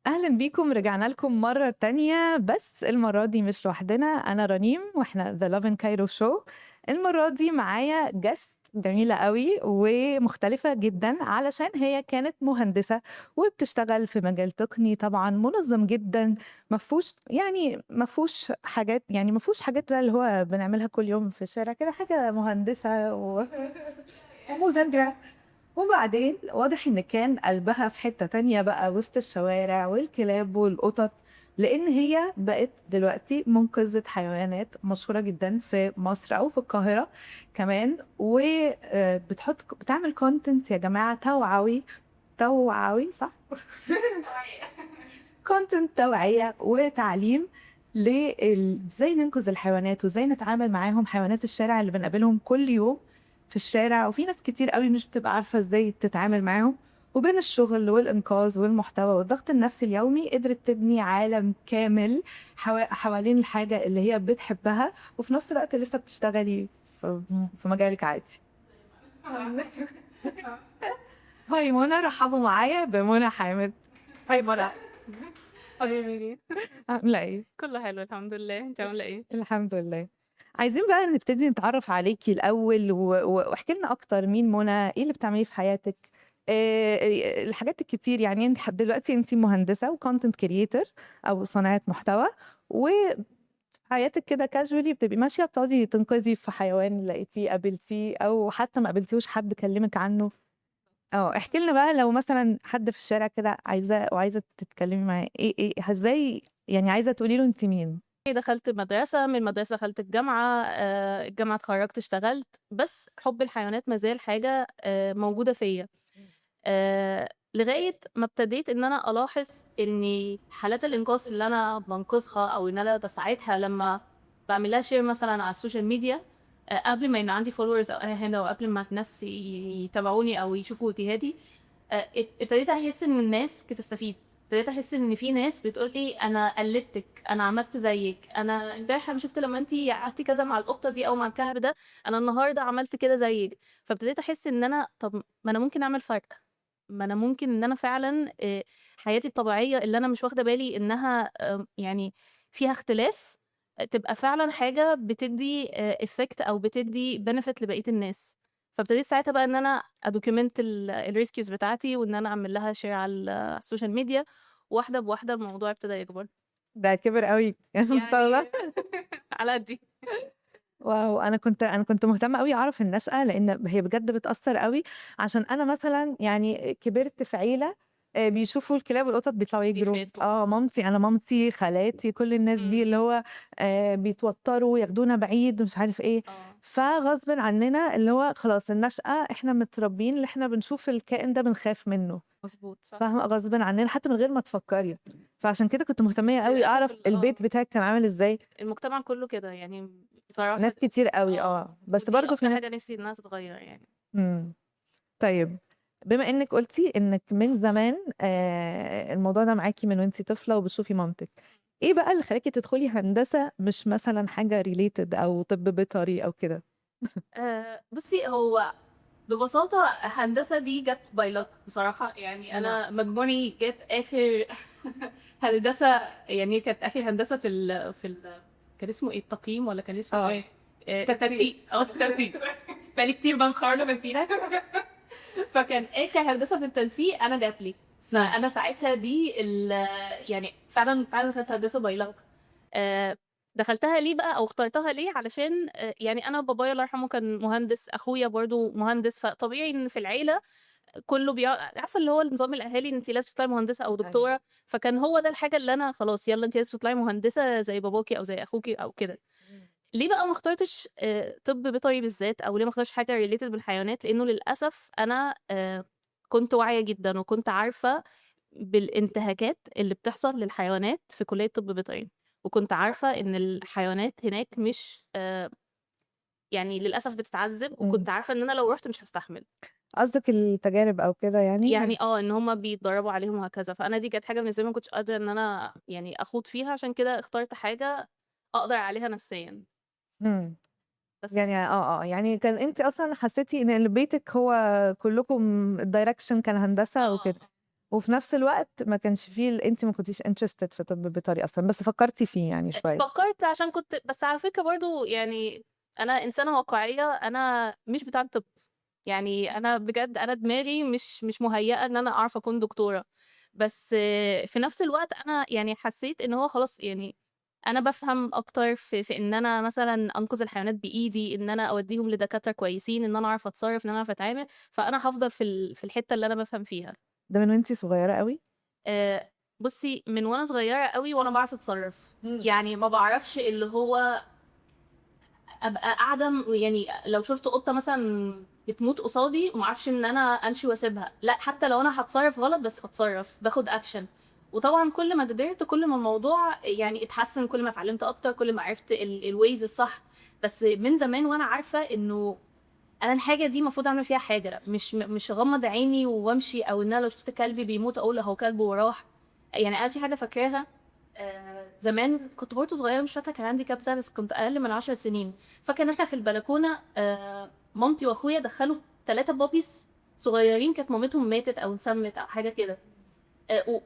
أهلًا بيكم، رجعنا لكم مرة تانية، بس المرة دي مش لوحدنا، أنا رنيم وإحنا The Love in Cairo Show. المرة دي معايا guest جميلة أوي ومختلفة جدًا، علشان هي كانت مهندسة وبتشتغل في مجال تقني طبعًا منظم جدًا، ما فيهوش حاجات بقى اللي هو بنعملها كل يوم في الشارع كده، حاجة مهندسة ومذاكرة. وبعدين واضح إن كان قلبها في حتة تانية بقى وسط الشوارع والكلاب والقطط، لإن هي بقت دلوقتي منقذة حيوانات مشهورة جدًا في مصر أو في القاهرة كمان، و بتعمل content يا جماعة توعوي صح؟ content توعية وتعليم إزاي ننقذ الحيوانات وإزاي نتعامل معاهم، حيوانات الشارع اللي بنقابلهم كل يوم في الشارع، وفي ناس كتير أوي مش بتبقى عارفة إزاي تتعامل معاهم، وبين الشغل والإنقاذ والمحتوى والضغط النفسي اليومي قدرت تبني عالم كامل حوالين الحاجة اللي هي بتحبها، وفي نفس الوقت لسه بتشتغلي في مجالِك عادي. هاي منى، رحبوا معايا بمنى حامد. هاي منى، قولي لي. عاملة إيه؟ كله حلو الحمد لله، أنتِ عاملة إيه؟ الحمد لله. عايزين بقى نبتدي نتعرّف عليكِ الأول واحكي لنا أكتر مين منى، إيه اللي بتعمليه في حياتِك؟ الحاجات الكتير يعني أنتِ دلوقتي أنتِ مهندسة وcontent creator أو صانعة محتوى، وحياتِك كده casually بتبقي ماشية بتقعدي تنقذي في حيوان لقيتيه قابلتيه أو حتى ما قابلتيهوش حد كلمِك عنه. احكي لنا بقى لو مثلًا حد في الشارع كده عايزة تتكلمي معاه، إيه إزاي يعني عايزة تقولي له أنتِ مين؟ دخلت مدرسة، من المدرسة دخلت الجامعة، الجامعة اتخرّجت اشتغلت، بس حُب الحيوانات ما زال حاجة موجودة فيّا، لغاية ما ابتديت إن أنا ألاحظ إن حالات الإنقاذ اللي أنا بانقذها أو إن أنا باساعدها لمّا باعمل لها share مثلًا على السوشيال ميديا، قبل ما يبقى عندي followers أو أي حاجة وقبل ما الناس يتابعوني أو يشوفوا فيديوهاتي، ابتديت أحس إن الناس بتستفيد، ابتديت أحس إن في ناس بتقول لي أنا قلدتِك، أنا عملت زيِّك، أنا امبارح أنا شُفت لمّا أنتِ عملتِ كذا مع القطة دي أو مع الكلب ده، أنا النهارده عملت كده زيِّك، فابتديت أحس إن أنا طب ما أنا ممكن أعمل فرق، ما أنا ممكن إن أنا فعلًا حياتي الطبيعية اللي أنا مش واخدة بالي إنها يعني فيها اختلاف، تبقى فعلًا حاجة بتدّي effect أو بتدّي benefit لبقية الناس. فابتديت ساعتها بقى إن أنا أdocument الrescues بتاعتي، وإن أنا أعمل لها share على السوشيال ميديا، واحدة بواحدة الموضوع ابتدى يكبر. ده كبر أوي ما شاء يعني الله. على قدّي. واو! أنا كنت مهتمة أوي أعرف النشأة، لإن هي بجد بتأثّر أوي، عشان أنا مثلًا يعني كبرت في عيلة بيشوفوا الكلاب والقطط بيطلعوا يجروا، بيخافوا. مامتي، خالاتي، كل الناس دي إمم. اللي هو بيتوتّروا، ياخدونا بعيد، مش عارف إيه، آه. فغصبٍ عننا اللي هو خلاص النشأة إحنا متربيين اللي إحنا بنشوف الكائن ده بنخاف منه، مضبوط، صح. فاهمة؟ غصبٍ عننا حتى من غير ما تفكّري، فعشان كده كنت مهتمية أوي للأسف أعرف البيت بتاعِك كان عامل إزاي. المجتمع كلّه كده، يعني بصراحة ناس كتير أوي آه، بس ودي برضه في أكتر ناس. حاجة نِفْسي إنها تتغيّر يعني. إمم. طيب بما إنِّك قُلتِ إنِّك من زمان الموضوع ده معاكِ من وأنتِ طفلة وبتشوفي مامتِك، إيه بقى اللي خلاكِ تدخلي هندسة مش مثلًا حاجة related أو طِب بيطري أو كده؟ بُصّي، هو ببساطة هندسة دي جات by luck بصراحة، يعني نعم. أنا مجموعي جاب آخر هندسة، يعني هي كانت آخر هندسة كان اسمه إيه، التقييم والّا كان اسمه إيه؟ التنسيق، التنسيق بقى لي كتير بقى متخرّجة نسينا. فكان آخر هندسة في التنسيق أنا جات لي، فأنا ساعتها دي يعني فعلًا دخلت هندسة by luck. آآ دخلتها ليه بقى أو اخترتها ليه، علشان يعني أنا بابايا الله يرحمه كان مهندس، أخويا برضه مهندس، فطبيعي إن في العيلة كُلّه عارفة اللي هو نظام الأهالي إن أنتِ لازم تطلعي مهندسة أو أيوه. دكتورة، فكان هو ده الحاجة اللي أنا خلاص يالّا أنتِ لازم تطلعي مهندسة زي باباكِ أو زي أخوكِ أو كده. إمم. ليه بقى ما اخترتش طِب بيطري بالذات أو ليه ما اخترتش حاجة related بالحيوانات، لإنه للأسف أنا كنت واعية جدًا وكنت عارفة بالانتهاكات اللي بتحصل للحيوانات في كلية طِب بيطري، وكنت عارفة إن الحيوانات هناك مش يعني للأسف بتتعذّب، إمم. وكنت عارفة إن أنا لو رُحت مش هاستحمل. قصدِك التجارب أو كده يعني؟ يعني إن هُم بيتدرّبوا عليهم وهكذا، فأنا دي كانت حاجة بالنسبة لي ما كنتش قادرة إن أنا يعني أخوض فيها، عشان كده اخترت حاجة أقدر عليها نفسيًا، إمم. بس. يعني يعني كان أنتِ أصلًا حسيتِ إن بيتِك هو كلّكم الdirection كان هندسة آه. وكده، وفي نفس الوقت ما كانش فيه أنتِ ما كنتيش interested في طب بيطري أصلًا، بس فكرتِ فيه يعني شوية. فكّرت عشان كنت بس على فكرة برضه يعني أنا إنسانة واقعية، أنا مش بتاعة طِب، يعني أنا بجد أنا دماغي مش مُهيّأة إن أنا أعرف أكون دكتورة، بس في نفس الوقت أنا يعني حسّيت إن هو خلاص يعني أنا بافهم أكتر في إن أنا مثلًا أنقذ الحيوانات بإيدي، إن أنا أودّيهم لدكاترة كويسين، إن أنا أعرف أتصرّف، إن أنا أعرف أتعامل، فأنا هافضل في الحتّة اللي أنا بافهم فيها. ده من وأنتِ صغيرة أوي؟ بُصّي، من وأنا صغيرة أوي وأنا باعرف أتصرّف، إمم. يعني ما باعرفش اللي هو أبقى قاعدة يعني لو شُفت قطة مثلًا بتموت قصادي وما اعرفش إن أنا أمشي واسيبها، لأ حتى لو أنا هاتصرّف غلط بس باتصرّف، باخد action. وطبعًا كل ما كبرت كل ما الموضوع يعني اتحسّن، كل ما اتعلمت أكتر، كل ما عرفت الways الصح، بس من زمان وأنا عارفة إنه أنا الحاجة دي المفروض أعمل فيها حاجة، مش أغمّض عيني وأمشي، أو إن أنا لو شُفت كلب بيموت أقول أهو كلب وراح. يعني أنا في حاجة فاكراها زمان كنت برضه صغيرة مش فاكرة كان عندي كام سنة، بس كنت أقل من 10 سنين. فاكرة إن إحنا في البلكونة مامتي وأخويا دخّلوا 3 puppies صغيّرين كانت مامتهم ماتت أو انسمِّت أو حاجة كده.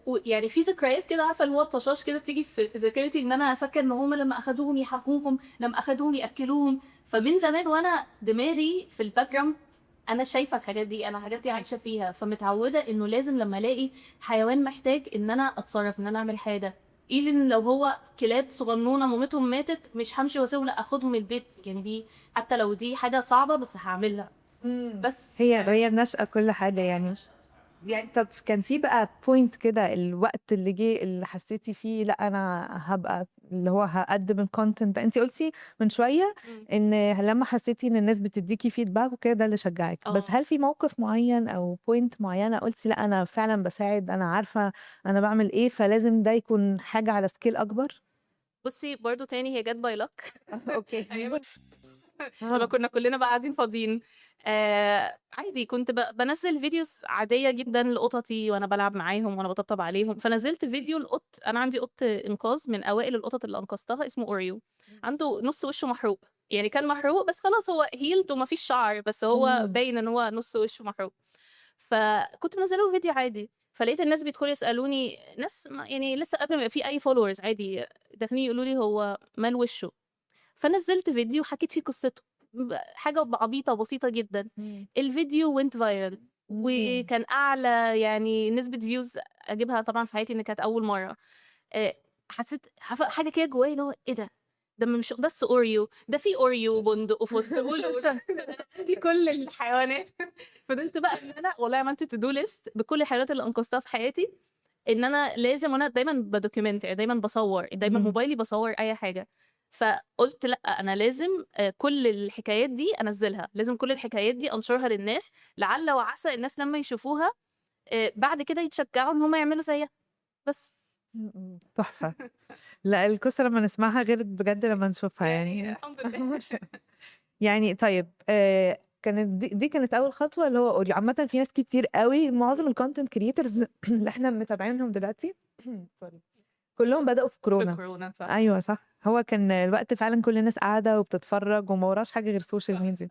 ويعني في ذكريات كده عارفة اللي هو طشاش كده بتيجي في ذاكرتي إن أنا فاكرة إن هُم لمّا أخدوهم يحمّوهم، لمّا أخدوهم يأكّلوهم، فمن زمان وأنا دماغي في الbackground أنا شايفة الحاجات دي، أنا الحاجات دي عايشة فيها، فمتعوّدة إنه لازم لمّا ألاقي حيوان محتاج إن أنا أتصرّف، إن أنا أعمل حاجة. even لو هو كلاب صغنونة مامتهم ماتت مش هامشي واسيبهم، لأ آخدهم البيت، يعني دي حتى لو دي حاجة صعبة بس هاعملها. بس هي النشأة كل حاجة يعني. طب كان في بقى point كده الوقت اللي جه اللي حسيتِ فيه لأ أنا هابقى اللي هو هاقدّم الcontent أنتِ قُلتِ من شوية إمم. إن لمّا حسيتِ إن الناس بتدّيكِ feedback وكده ده اللي شجّعِك، بس آه. هل في موقف معيّن أو point معيّنة قُلتِ لأ أنا فعلًا باساعد، أنا عارفة أنا باعمل إيه، فلازم ده يكون حاجة على scale أكبر؟ بُصّي برضه تاني هي جات by luck. أوكي. أيام لمّا آه. كنا كلّنا بقى قاعدين فاضيين. عادي كنت بانزّل videos عادية جدًا لقططي وأنا بالعب معاهم وأنا باطبطب عليهم، فنزّلت فيديو لقط أنا عندي قط إنقاذ من أوائل القطط اللي أنقذتها اسمه أوريو، عنده نُص وشه محروق، يعني كان محروق بس خلاص هو healed وما فيش شعر، بس هو إمم. باين إن هو نُص وشه محروق. فكنت منزّلة له فيديو عادي، فلقيت الناس بيدخلوا يسألوني ناس يعني لسه قبل ما يبقى في أي followers عادي، داخلين يقولوا لي: "هو مال وشه؟" فنزّلت فيديو حكيت فيه قصته، حاجة عبيطة وبسيطة جدًا. إمم. الفيديو went viral إمم. وكان أعلى يعني نسبة views أجيبها طبعًا في حياتي، إن كانت أول مرّة. آآ حسيت عارفة حاجة كده جوايا اللي هو إيه ده! ده مش بس أوريو، ده في أوريو وبندق وفستق ولوز أنا عندي كل الحيوانات. فضلت بقى إن أنا والله عملت to do list بكل الحيوانات اللي أنقذتها في حياتي، إن أنا لازم وأنا دايمًا باdocument يعني دايمًا باصوّر، دايمًا إمم. موبايلي باصوّر أي حاجة. فقُلت لأ، أنا لازم كل الحكايات دي أنزّلها، لازم كل الحكايات دي أنشرها للناس، لعل وعسى الناس لمّا يشوفوها بعد كده يتشجعوا إن هم يعملوا زيّها، بس. إمم. إمم. تحفة. لأ القصة لمّا نسمعها غير بجد لمّا نشوفها يعني. الحمد لله. يعني طيب كانت دي كانت أول خطوة اللي هو أوريو، عامةً في ناس كتير أوي معظم الcontent creators اللي إحنا متابعينهم دلوقتي sorry كلّهم بدأوا في في كورونا. الكورونا صح. أيوه صح، هو كان الوقت فعلًا كل الناس قاعدة وبتتفرّج وما وراش حاجة غير social media.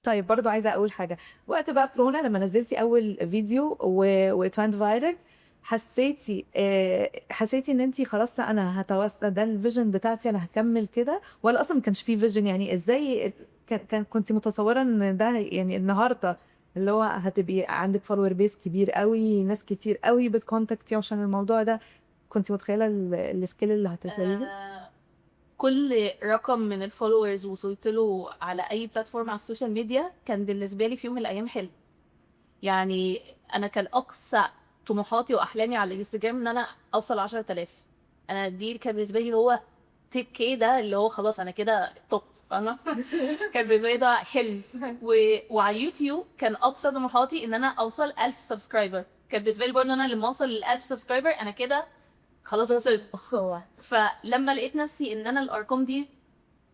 طيب برضه عايزة أقول حاجة، وقت بقى كورونا لمّا نزّلتِ أول فيديو واتwent viral حسيتِ إن أنتِ خلاص لأ أنا ده الvision بتاعتي أنا هاكمّل كده، والّا أصلًا ما كانش في vision يعني إزاي كنتِ متصوّرة إن ده يعني النهارده اللي هو هتبقي عندِك follower base كبير أوي، ناس كتير أوي بتcontact you عشان الموضوع ده، كنتِ متخيّلة الscale اللي هتوصلي له؟ آآ كل رقم من الfollowers وصلت له على أي platform على السوشيال ميديا كان بالنسبة لي في يوم من الأيام حلم. يعني أنا كان أقصى طموحاتي وأحلامي على الإنستجرام إن أنا أوصل ل10.000. أنا دي كان بالنسبة لي اللي هو 10K ده اللي هو خلاص أنا كده top فاهمة؟ كان بالنسبة لي ده حلم. وعلى اليوتيوب كان أقصى طموحاتي إن أنا أوصل 1000 subscriber. كان بالنسبة لي برضه إن أنا لمّا أوصل ل1000 subscriber أنا كده خلاص وصلت. فلمّا لقيت نفسي إن أنا الأرقام دي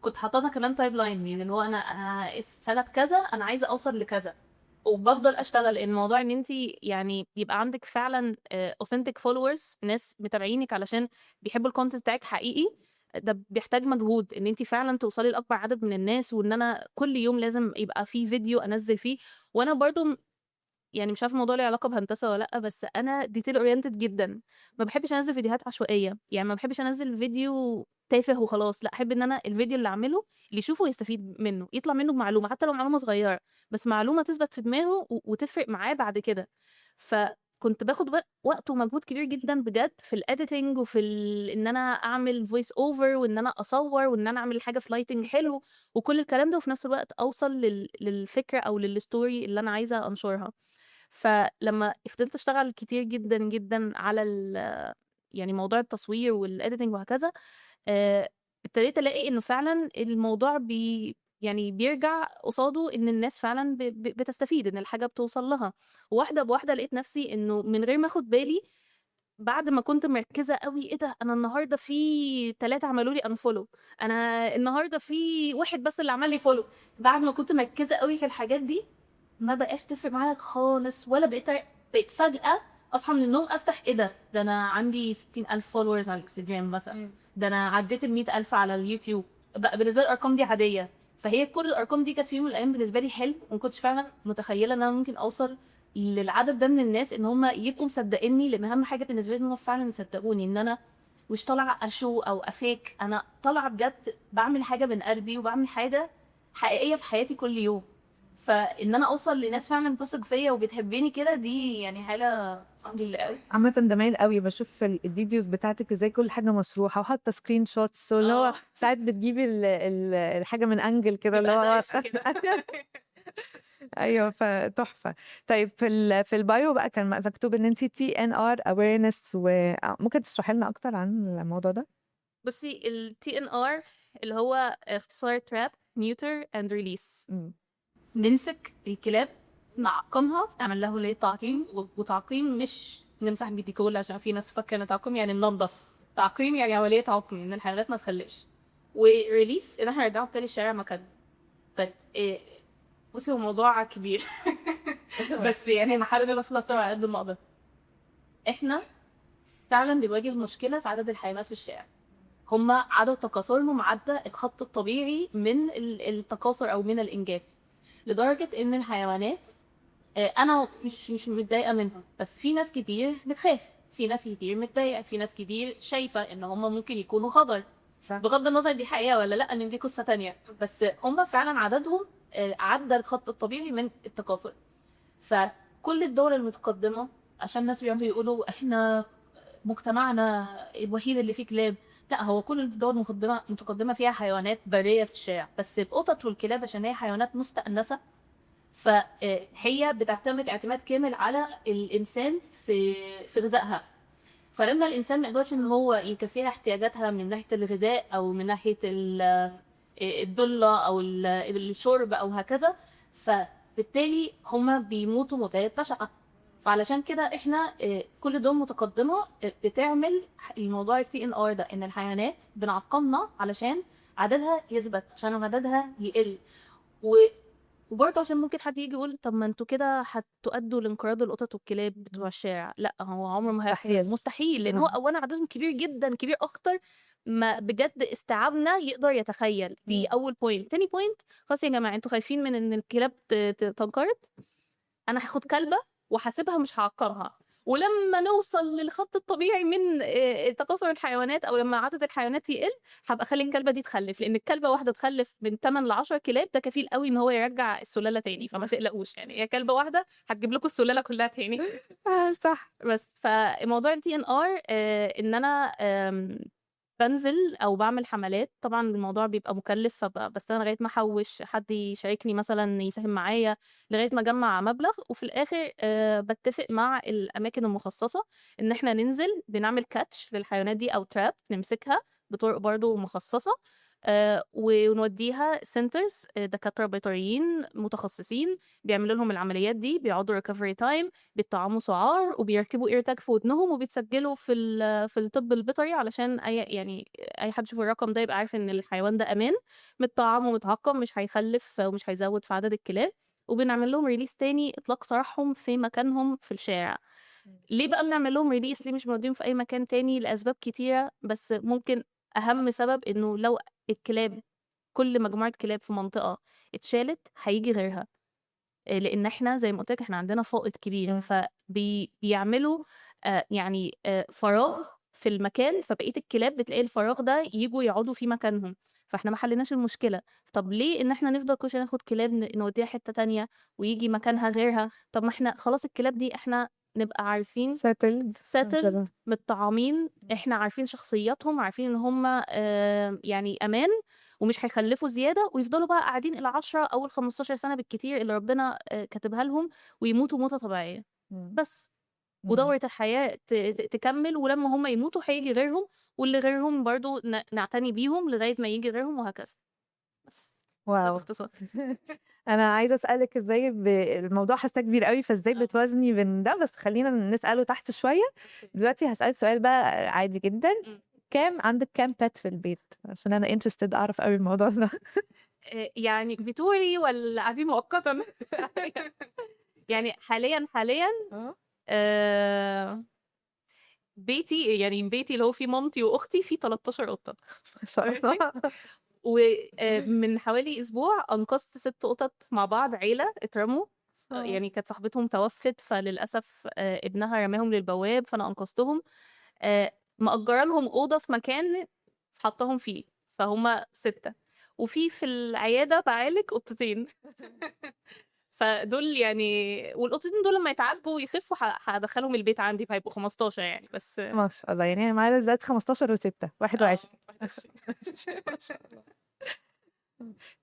كنت حاطّاها كمان timeline، يعني اللي هو أنا سنة كذا أنا عايزة أوصل لكذا، وبافضل أشتغل. لإن موضوع إن أنتِ يعني يبقى عندِك فعلًا authentic followers، ناس متابعينِك علشان بيحبوا الcontent بتاعِك حقيقي، ده بيحتاج مجهود إن أنتِ فعلًا توصلي لأكبر عدد من الناس، وإن أنا كل يوم لازم يبقى في فيديو أنزّل فيه. وأنا برضه يعني مش عارفة الموضوع ليه علاقة بهندسة والّا لأ، بس أنا detail oriented جدًا، ما باحبش أنزّل فيديوهات عشوائية، يعني ما باحبش أنزّل فيديو تافه وخلاص، لأ أحب إن أنا الفيديو اللي أعمله اللي يشوفه يستفيد منه، يطلع منه بمعلومة، حتى لو معلومة صغيرة، بس معلومة تثبت في دماغه وتفرق معاه بعد كده. فكنت باخد وقت ومجهود كبير جدًا بجد في الediting وفي إن أنا أعمل voice over وإن أنا أصوّر وإن أنا أعمل الحاجة في lighting حلو وكل الكلام ده، وفي نفس الوقت أوصل للفكرة أو للstory اللي أنا عايزة أنشرها. فلمّا فضلت أشتغل كتير جدًا، جدًا على يعني موضوع التصوير والediting وهكذا، آآ ابتديت ألاقي إنه فعلًا الموضوع يعني بيرجع قصاده إن الناس فعلًا بتستفيد، إن الحاجة بتوصل لها. واحدة بواحدة لقيت نفسي إنه من غير ما آخد بالي، بعد ما كنت مركّزة أوي، إيه ده! أنا النهارده في 3 عملوا لي unfollow، أنا النهارده في واحد بس اللي عمل لي follow. بعد ما كنت مركّزة أوي في الحاجات دي، ما بقاش تفرق معايا خالص، ولا بقيت فجأة أصحى من النوم أفتح إيه ده! ده أنا عندي 60,000 followers على الإنستجرام مثلًا، ده أنا عدّيت ال100,000 على اليوتيوب. بقى بالنسبة لي الأرقام دي عادية، فهي كل الأرقام دي كانت في يوم من الأيام بالنسبة لي حلم، وما كنتش فعلًا متخيلة إن أنا ممكن أوصل للعدد ده من الناس، إن هم يبقوا مصدقينّي، لإن أهم حاجة بالنسبة لي إن هم فعلًا يصدقوني، إن أنا مش طالعة أshow أو أfake، أنا طالعة بجد باعمل حاجة من قلبي، وباعمل حاجة حقيقية في حياتي كل يوم. فإن أنا أوصل لناس فعلًا بتثق فيّا وبتحبني كده، دي يعني حاجة الحمد لله أوي. عامةً ده جميل أوي، باشوف الفيديوز بتاعتِك إزاي كل حاجة مشروحة وحاطة screen shots واللي هو ساعات بتجيبي الحاجة من angle كده اللي بيبقى هو دايرة كده. أيوه فتحفة. طيب في البايو بقى كان مكتوب إن أنتِ TNR awareness ممكن تشرحي لنا أكتر عن الموضوع ده؟ بُصّي الTNR اللي هو اختصار trap neuter and release. إمم. نمسك الكلاب، نعقّمها، نعمل له اللي هي تعقيم، وتعقيم مش نمسح بيديكول عشان في ناس فاكرة إن تعقيم يعني ننضّف، تعقيم يعني عملية عقم، إن الحيوانات ما تخلّفش، وريليس إن إحنا نرجّعهم تاني الشارع مكانهم. ف بُصّي هو موضوع كبير بس يعني هاحاول إن أنا أخلصه على قد ما أقدر. إحنا فعلًا بنواجه مشكلة في عدد الحيوانات في الشارع، هم عدد تكاثرهم عدّى الخط الطبيعي من التكاثر أو من الإنجاب، لدرجة إن الحيوانات أنا مش متضايقة منهم، بس في ناس كتير بتخاف، في ناس كتير متضايقة، في ناس كتير شايفة إن هم ممكن يكونوا خطر، صح. بغض النظر دي حقيقة والّا لأ، إن دي قصة تانية، بس هم فعلًا عددهم عدّى الخط الطبيعي من التكاثر. فكل الدول المتقدمة، عشان الناس بيقعدوا يقولوا إحنا مجتمعنا الوحيد اللي فيه كلاب، لأ هو كل الدول متقدمة فيها حيوانات برية في الشارع، بس القطط والكلاب عشان هي حيوانات مستأنسة، فهي بتعتمد اعتماد كامل على الإنسان في رزقها. فلما الإنسان ما يقدرش إن هو يكفيها احتياجاتها من ناحية الغذاء أو من ناحية الضلة أو الشرب أو هكذا، فبالتالي هما بيموتوا موتات بشعة. فعلشان كده إحنا كل دول متقدمة بتعمل الموضوع الTNR ده، إن الحيوانات بنعقمها علشان عددها يثبت، عشان عددها يقل. و وبرضه عشان ممكن حد ييجي يقول طب ما أنتم كده هتؤدوا لانقراض القطط والكلاب بتوع الشارع، لأ هو عمره ما هيحصل، مستحيل. مستحيل، لأن هو أولًا عددهم كبير جدًا، كبير أكتر ما بجد استيعابنا يقدر يتخيل، دي أول point. تاني point خلاص يا جماعة أنتم خايفين من إن الكلاب تنقرض، أنا هاخد كلبة وهاسيبها مش هاعقّرها، ولمّا نوصل للخط الطبيعي من تكاثر الحيوانات أو لمّا عدد الحيوانات يقل، هابقى أخلّي الكلبة دي تخلّف، لإن الكلبة واحدة تخلّف من 8 ل10 كلاب، ده كفيل أوي إن هو يرجّع السلالة تاني، فما تقلقوش يعني، هي كلبة واحدة هتجيب لكم السلالة كلّها تاني. صح. بس، فموضوع الTNR إن أنا بانزل أو باعمل حملات، طبعًا الموضوع بيبقى مُكلِّف، باستنى لغاية ما أحوّش، حد يشاركني مثلًا يساهم معايا، لغاية ما أجمّع مبلغ، وفي الآخر باتفق مع الأماكن المخصصة إن إحنا ننزل بنعمل catch للحيوانات دي أو trap نمسكها بطرق برضه مخصصة، ونودّيها centers دكاترة بيطريين متخصصين بيعملوا لهم العمليات دي، بيقعدوا recovery time، بيتطعموا سُعار، وبيركبوا ear tag في ودنهم، وبيتسجلوا في الطب البيطري علشان يعني أي حد يشوف الرقم ده يبقى عارف إن الحيوان ده أمان، متطعم ومتعقم، مش هيخلّف ومش هيزوّد في عدد الكلاب، وبنعمل لهم release تاني إطلاق سراحهم في مكانهم في الشارع. ليه بقى بنعمل لهم release، ليه مش بنوديهم في أي مكان تاني؟ لأسباب كتيرة، بس ممكن أهم سبب إنه لو الكلاب كل مجموعة كلاب في منطقة اتشالت، هييجي غيرها. لان احنا زي ما قلت لك احنا عندنا فائض كبير، فبيعملوا يعني فراغ في المكان، فبقيه الكلاب بتلاقي الفراغ ده يجوا يقعدوا في مكانهم، فاحنا ما حليناش المشكله. طب ليه ان احنا نفضل كل شويه ناخد كلاب نوديها حته تانية ويجي مكانها غيرها؟ طب ما احنا خلاص الكلاب دي احنا نبقى عارفين settled. متطعمين، احنا عارفين شخصياتهم، عارفين ان هم يعني امان ومش هيخلفوا زياده، ويفضلوا بقى قاعدين الى 10 او 15 سنه بالكتير اللي ربنا كاتبها لهم، ويموتوا موته طبيعيه بس. ودورة الحياة تكمل، ولما هم يموتوا هيجي غيرهم، واللي غيرهم برضو نعتني بيهم لغاية ما يجي غيرهم، وهكذا. بس ده واو. باختصار. انا عايزه اسالك ازاي الموضوع حاسه كبير قوي، فازاي بتوازني بين ده؟ بس خلينا نساله تحت شويه. دلوقتي هسالك سؤال بقى عادي جدا. عندك كام بات في البيت؟ عشان انا انترستد اعرف قوي الموضوع ده. يعني فيتوري ولا قاعدين مؤقتا؟ يعني حاليا آه، بيتي، يعني بيتي اللي هو فيه مامتي واختي، فيه 13 قطه. ما شاء الله. ومن حوالي اسبوع انقذت 6 قطط مع بعض، عيله اترموا. يعني كانت صاحبتهم توفت، فللاسف ابنها رماهم للبواب، فانا انقذتهم. مأجره لهم اوضه في مكان حطاهم فيه، فهم 6. في العياده بعالج قطتين. فدول يعني، والقطتين دول لما يتعالجوا ويخفوا هدخلهم البيت عندي، فهيبقوا 15 يعني بس. ما شاء الله، يعني معايا دلوقتي 15 و6 21. ما شاء الله.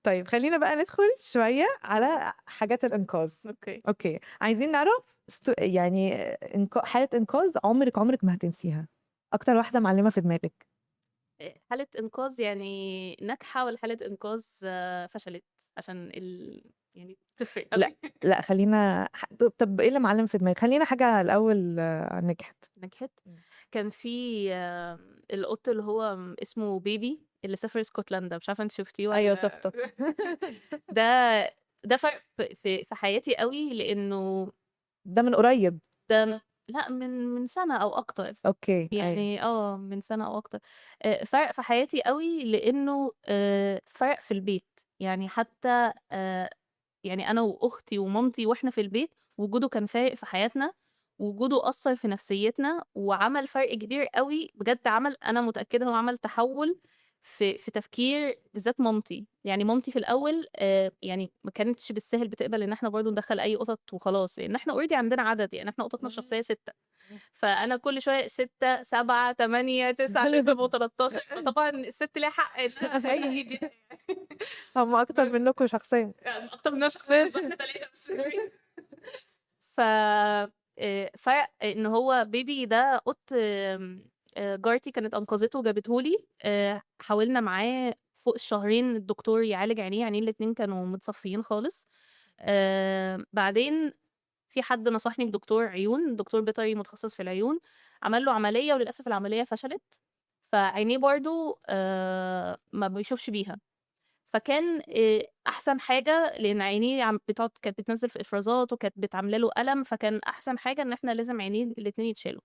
طيب خلينا بقى ندخل شويه على حاجات الانقاذ. اوكي، عايزين نعرف يعني حاله انقاذ عمرك ما هتنسيها، اكتر واحده معلمه في دماغك. حالة إنقاذ يعني ناجحة، ولا حالة إنقاذ فشلت؟ عشان يعني تفرق لا قوي. لا، خلينا طب ايه اللي معلم في دماغك؟ خلينا حاجه الاول نجحت. نجحت. كان في القط اللي هو اسمه بيبي، اللي سافر اسكتلندا، مش عارفة انت شفتيه ولا؟ ايوه شفته. ده ده فرق في حياتي قوي، لأنه ده من قريب؟ ده لا، من سنة أو أكتر. اوكي، ايوه. يعني من سنة أو أكتر. فرق في حياتي قوي، لأنه فرق في البيت. يعني حتى يعني أنا وأختي ومامتي وإحنا في البيت، وجوده كان فارق في حياتنا، وجوده أثر في نفسيتنا، وعمل فرق كبير قوي بجد. أنا متأكدة هو عمل تحول في تفكير بالذات مامتي. يعني مامتي في الأول يعني ما كانتش بالسهل بتقبل إن إحنا برضو ندخل أي قطط وخلاص، لأن إحنا أوريدي عندنا عدد. يعني إحنا قططنا الشخصية 6، فأنا كل شوية 6 7 8 9 بيبقوا 13. فطبعا الست ليها حق إنها تعيد يعني. هم اكتر منكم شخصيا. أكتر مننا شخصيا، بس إحنا 3 بس. ف فرق إن هو بيبي ده قط جارتي كانت أنقذته وجابته لي. حاولنا معاه فوق الشهرين الدكتور يعالج عينيه، عينيه الاتنين كانوا متصفيين خالص. بعدين في حد نصحني بدكتور عيون، دكتور بيطري متخصص في العيون، عمل له عملية، وللأسف العملية فشلت، فعينيه برضو ما بيشوفش بيها. فكان أحسن حاجة، لأن عينيه كانت بتنزل في إفرازات، وكانت بتعمل له ألم، فكان أحسن حاجة إن إحنا لازم عينيه الاتنين يتشالوا.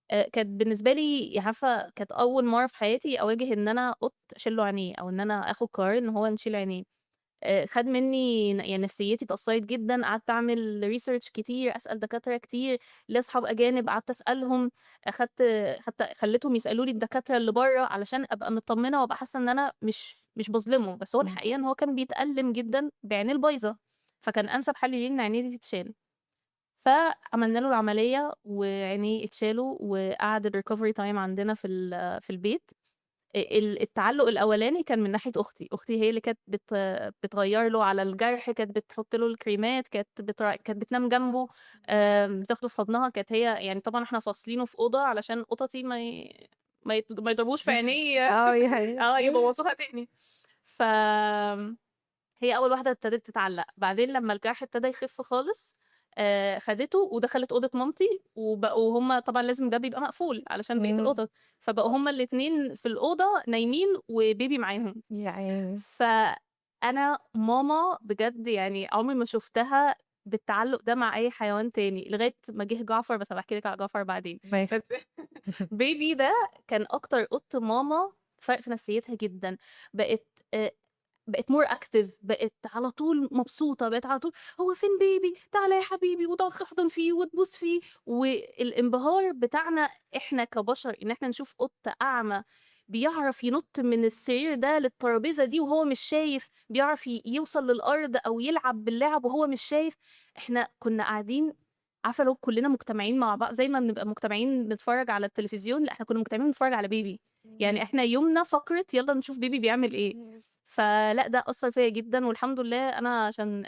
كانت بالنسبة لي عارفة، كانت أول مرة في حياتي أواجه إن أنا قط أشيل له عينيه، أو إن أنا آخد قرار إن هو نشيل عينيه. خد مني يعني نفسيتي اتأثرت جدًا، قعدت أعمل research كتير، أسأل دكاترة كتير، ليّا أصحاب أجانب قعدت أسألهم، أخدت حتى خلّيتهم يسألوا لي الدكاترة اللي برّه، علشان أبقى متطمنة وأبقى حاسة إن أنا مش باظلمه، بس هو الحقيقة إن هو كان بيتألم جدًا بعينيه البايظة، فكان أنسب حل ليه إن عينيه دي تتشال. فعملنا له العملية وعينيه اتشالوا، وقعد الrecovery time عندنا في البيت. التعلُّق الأولاني كان من ناحية أختي. أختي هي اللي كانت بتغيّر له على الجرح، كانت بتحط له الكريمات، كانت بتنام جنبه، بتاخده في حضنها. كانت هي يعني، طبعًا إحنا فاصلينه في أوضة علشان قططي ما يضربوش في عينيه يعني يبوظوها تاني. ف هي أول واحدة ابتدت تتعلّق. بعدين لمّا الجرح ابتدى يخف خالص، خدته ودخلت أوضة مامتي، وبقوا هُم طبعًا لازم الباب يبقى مقفول علشان بقية القطط، فبقوا هُم الاتنين في الأوضة نايمين وبيبي معاهم. يا عيني. فأنا ماما بجد يعني عمري ما شُفتها بالتعلُّق ده مع أي حيوان تاني، لغاية ما جه جعفر، بس هابقى أحكي لِك على جعفر بعدين. ماشي. بس بيبي ده كان أكتر قط ماما فرق في نفسيتها جدًا. بقت بقت more active، بقت على طول مبسوطة، بقت على طول هو فين بيبي؟ تعالَ يا حبيبي، وتقعد تحضن فيه وتبوس فيه، والانبهار بتاعنا إحنا كبشر إن إحنا نشوف قط أعمى بيعرف ينط من السرير ده للترابيزة دي وهو مش شايف، بيعرف يوصل للأرض أو يلعب باللعب وهو مش شايف. إحنا كنا قاعدين عارفة اللي هو كلنا مجتمعين مع بعض زي ما بنبقى مجتمعين بنتفرج على التلفزيون، لأ إحنا كنا مجتمعين بنتفرج على بيبي. يعني إحنا يومنا فقرة يالّا نشوف بيبي بيعمل إيه. فلأ ده أثّر فيّا جدًا، والحمد لله أنا عشان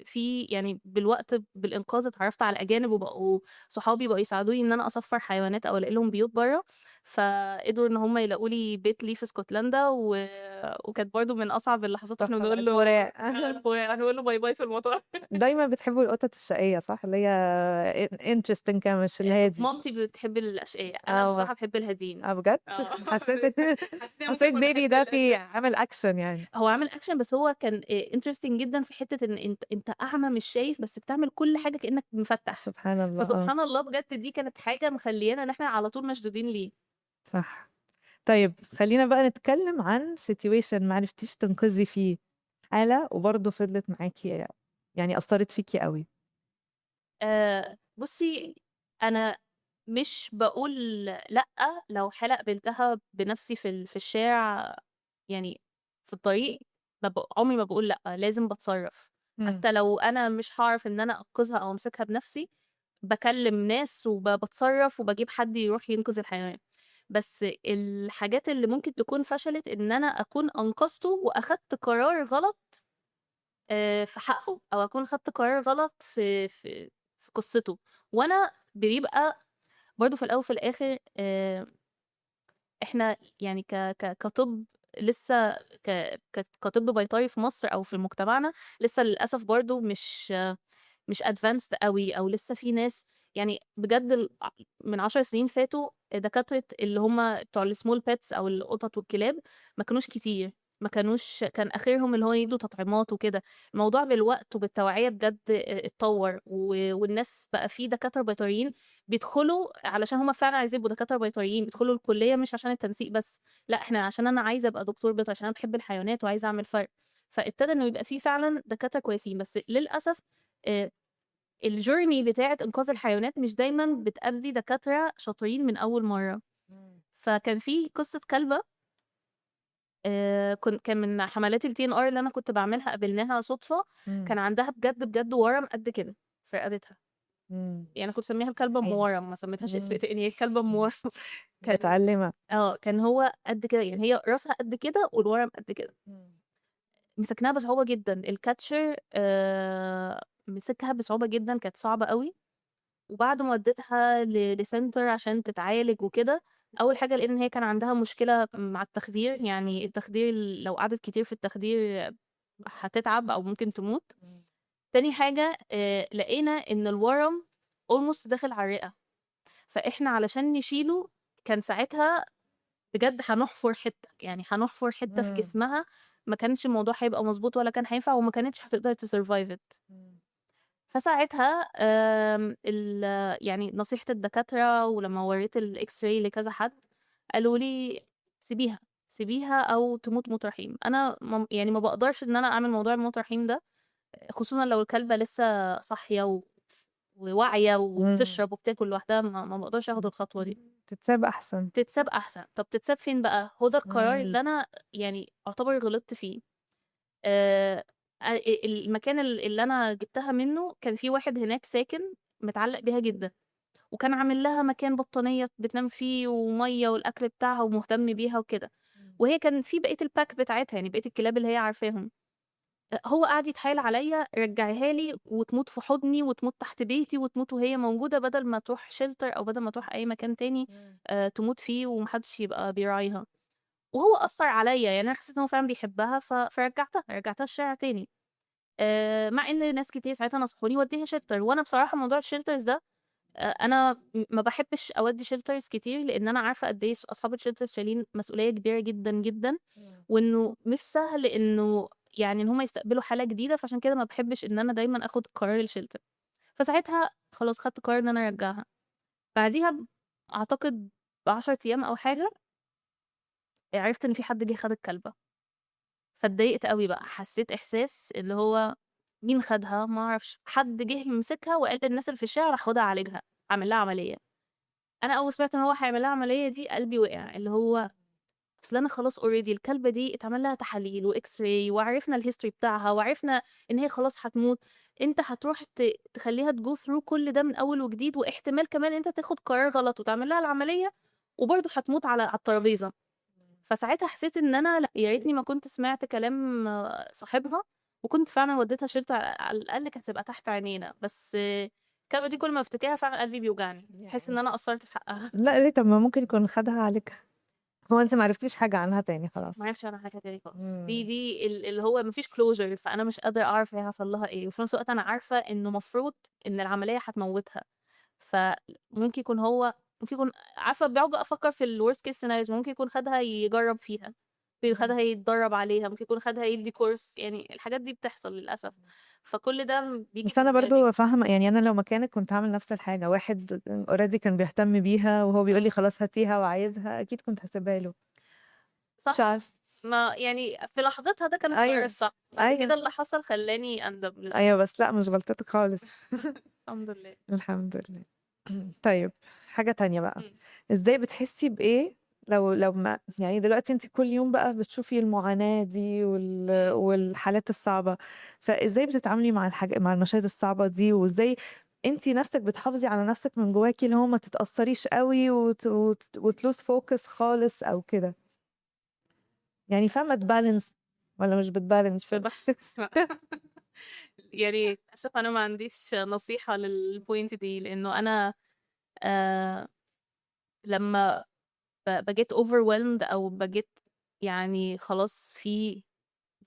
في يعني بالوقت بالإنقاذ اتعرّفت على أجانب وبقوا صحابي بقوا يساعدوني إن أنا أسفّر حيوانات أو ألاقي لهم بيوت برّه، فقدروا إن هم يلاقوا لي بيت ليه في اسكتلندا وكانت برضه من أصعب اللحظات وإحنا تحفة بقى بنقول له الفراق. الفراق هنقول له باي باي في المطار. دايمًا بتحبوا القطط الشقية صح؟ اللي هي interesting كده مش الهادي. مامتي بتحب الأشقيا، أنا آه، بصراحة باحب الهاديين. بجد؟ آه. حسيت حسيت إن أنا ممكن حسيت أكون بيبي باحب ده في الأشقيا. عامل أكشن يعني. هو عامل أكشن بس هو كان interesting جدًا في حتّة إن أنت أعمى مش شايف، بس بتعمل كل حاجة كإنّك مفتح. سبحان الله فسبحان الله بجد دي كانت حاجة مخلّيانا إن إحنا على طول مشدودين ليه. صح. طيب خلّينا بقى نتكلم عن situation ما عرفتيش تنقذي فيه حالة وبرضه فضلت معاكِ يعني أثّرت فيكِ أوي. بُصّي، أنا مش باقول لأ لو حالة قابلتها بنَفْسي في الشارع، يعني في الطريق عمري ما باقول لأ، لازم باتصرّف. إمم. حتى لو أنا مش هاعرف إن أنا أنقذها أو أمسكها بنَفْسي، باكلّم ناس باتصرّف وباجيب حد يروح ينقذ الحيوان. بس الحاجات اللي ممكن تكون فشلت إن أنا أكون أنقذته وأخدت قرار غلط في حقه، أو أكون خدت قرار غلط في قصته، وأنا بيبقى برضه في الأول وفي الآخر إحنا يعني ك ك كطِب لسه كطِب بيطري في مصر أو في مجتمعنا، لسه للأسف برضه مش advanced أوي، أو لسه في ناس يعني بجد من 10 سنين فاتوا دكاترة اللي هم بتوع الsmall pets أو القطط والكلاب ما كانوش كتير، ما كانوش كان آخرهم اللي هو يدّوا تطعيمات وكده. الموضوع بالوقت وبالتوعية بجد اتطوّر والناس بقى في دكاترة بيطريين بيدخلوا علشان هم فعلًا عايزين يبقوا دكاترة بيطريين، بيدخلوا الكلية مش عشان التنسيق بس، لأ إحنا عشان أنا عايزة أبقى دكتور بيطري، عشان أنا باحب الحيوانات وعايزة أعمل فرق. فابتدى إنه يبقى في فعلًا دكاترة كويسين، بس للأسف آآ الjourney بتاعة إنقاذ الحيوانات مش دايمًا بتقابلي دكاترة شاطرين من أول مرّة. إمم. فكان في قصة كلبة كان من حملات الTNR اللي أنا كنت باعملها قابلناها صُدفة، إمم. كان عندها بجد، بجد ورم قد كده في رقبتها. إمم. يعني أنا كنت مسمياها الكلبة أم عيني. ورم، ما سميتهاش اسم إمم. تاني، هي الكلبة أم ورم. كان متعلمة. كان هو قد كده، يعني هي راسها قد كده والورم قد كده. إمم. مسكناها بصعوبة جدًا، الكاتشر مسكها بصعوبة جدًا، كانت صعبة أوي. وبعد ما وديتها لcenter عشان تتعالج وكده، أول حاجة لقينا إن هي كان عندها مشكلة مع التخدير، يعني التخدير لو قعدت كتير في التخدير هتتعب أو ممكن تموت. إمم. تاني حاجة لقينا إن الورم almost داخل على الرئة، فإحنا علشان نشيله كان ساعتها بجد هنحفر حتّة، يعني هنحفر حتّة في إمم. جسمها، ما كانش الموضوع هيبقى مضبوط ولا كان هينفع وما كانتش هتقدر تsurvive it. إمم. فساعتها يعني نصيحة الدكاترة ولمّا ورّيت الX-ray لكذا حد، قالوا لي: "سيبيها، سيبيها أو تموت موت رحيم." أنا يعني ما باقدرش إن أنا أعمل موضوع الموت رحيم ده، خصوصًا لو الكلبة لسه صاحية وواعية إمم. وبتشرب وبتاكل لوحدها، ما باقدرش آخد الخطوة دي. تتساب أحسن. تتساب أحسن، طب تتساب فين بقى؟ هو ده القرار إمم. اللي أنا يعني أعتبر غلطت فيه. آآ المكان اللي أنا جِبتها منّه كان في واحد هناك ساكن متعلّق بيها جدًا، وكان عامل لها مكان بطانية بتنام فيه ومَيّة والأكل بتاعها ومهتم بيها وكده، إمم. وهي كان في بقية الpack بتاعتها، يعني بقية الكلاب اللي هي عارفاهم. هو قعد يتحايل عليّا رجّعيها لي وتموت في حضني وتموت تحت بيتي وتموت وهي موجودة بدل ما تروح shelter أو بدل ما تروح أي مكان تاني إمم. تموت فيه وما حدش يبقى بيراعيها. وهو أثّر عليّا، يعني أنا حسّيت إن هو فعلًا بيحبها رجّعتها الشارع تاني. مع إن ناس كتير ساعتها نصحوني ودّيها shelter، وأنا بصراحة موضوع الshelters ده أنا ما باحبش أودّي shelters كتير، لإن أنا عارفة قد إيه أصحاب الshelters شايلين مسؤولية كبيرة جدًا، جدًا، إمم. وإنه مش سهل إنه يعني إن هم يستقبلوا حالة جديدة، فعشان كده ما باحبش إن أنا دايمًا آخُد قرار الshelter. فساعتها خلاص خدت قرار إن أنا أرجّعها. بعديها أعتقد ب10 أيام أو حاجة، عرفت إن في حد جِه خَد الكلبة. فاتضايقت أوي بقى، حسيت إحساس اللي هو مين خدها؟ ما أعرفش، حد جه مسكها وقال للناس اللي في الشارع راح خدها عالجها، عامل لها عملية. أنا أول ما سمعت إن هو هيعمل لها عملية دي قلبي وقع، اللي هو أصل أنا خلاص already الكلبة دي اتعمل لها تحاليل وX-ray وعرفنا الhistory بتاعها وعرفنا إن هي خلاص هتموت، أنت هتروح تخلّيها تgo through كل ده من أول وجديد، واحتمال كمان أنت تاخد قرار غلط وتعمل لها العملية وبرضه هتموت على الترابيزة. فساعتها حسيت إن أنا لأ، يا ريتني ما كنت سمعت كلام صاحبها، وكنت فعلًا وديتها shelter على الأقل كانت هتبقى تحت عينينا، بس الكلبة دي كل ما أفتكرها فعلًا قلبي بيوجعني، باحس إن أنا قصّرت في حقها. لأ ليه؟ طب ما ممكن يكون خدها عالجها، هو أنتِ ما عرفتيش حاجة عنها تاني خلاص. ما عرفتش عنها حاجة تاني خالص، دي إمم. دي اللي هو ما فيش closure، فأنا مش قادرة أعرف هي حصل لها إيه، وفي نفس الوقت أنا عارفة إنه مفروض إن العملية هتموتها، فممكن يكون هو ممكن يكون عارفة باقعد بقى أفكر في الworst case scenarios، ممكن يكون خدها يجرب فيها، ممكن إمم. خدها يتدرب عليها، ممكن يكون خدها يدّي course، يعني الحاجات دي بتحصل للأسف، فكل ده بييجي بس في أنا دماغي. برضه فاهمة، يعني أنا لو مكانِك كنت هاعمل نفس الحاجة، واحد already كان بيهتم بيها وهو بيقول لي آه، خلاص هاتيها وعايزها، أكيد كنت هاسيبها له. مش صح، عارفة. ما يعني في لحظتها ده كان القرار أيوه، الصح، بعد أيوه، كده اللي حصل خلّاني أندم أيوه، للأسف. بس لأ مش غلطتِك خالص. الحمد لله. الحمد لله. طيب حاجة تانية بقى، إمم. إزاي بتحسي بإيه لو ما يعني دلوقتي أنتِ كل يوم بقى بتشوفي المعاناة دي إمم. والحالات الصعبة، فإزاي بتتعاملي مع المشاهد الصعبة دي، وإزاي أنتِ نفسِك بتحافظي على نفسِك من جواكِ اللي هو ما تتأثريش أوي وتlose focus خالص أو كده، يعني فاهمة تbalance والّا مش في بتbalance؟ البحث يعني للأسف أنا ما عنديش نصيحة للpoint دي، لإنه أنا آآ لمّا باget overwhelmed أو يعني خلاص في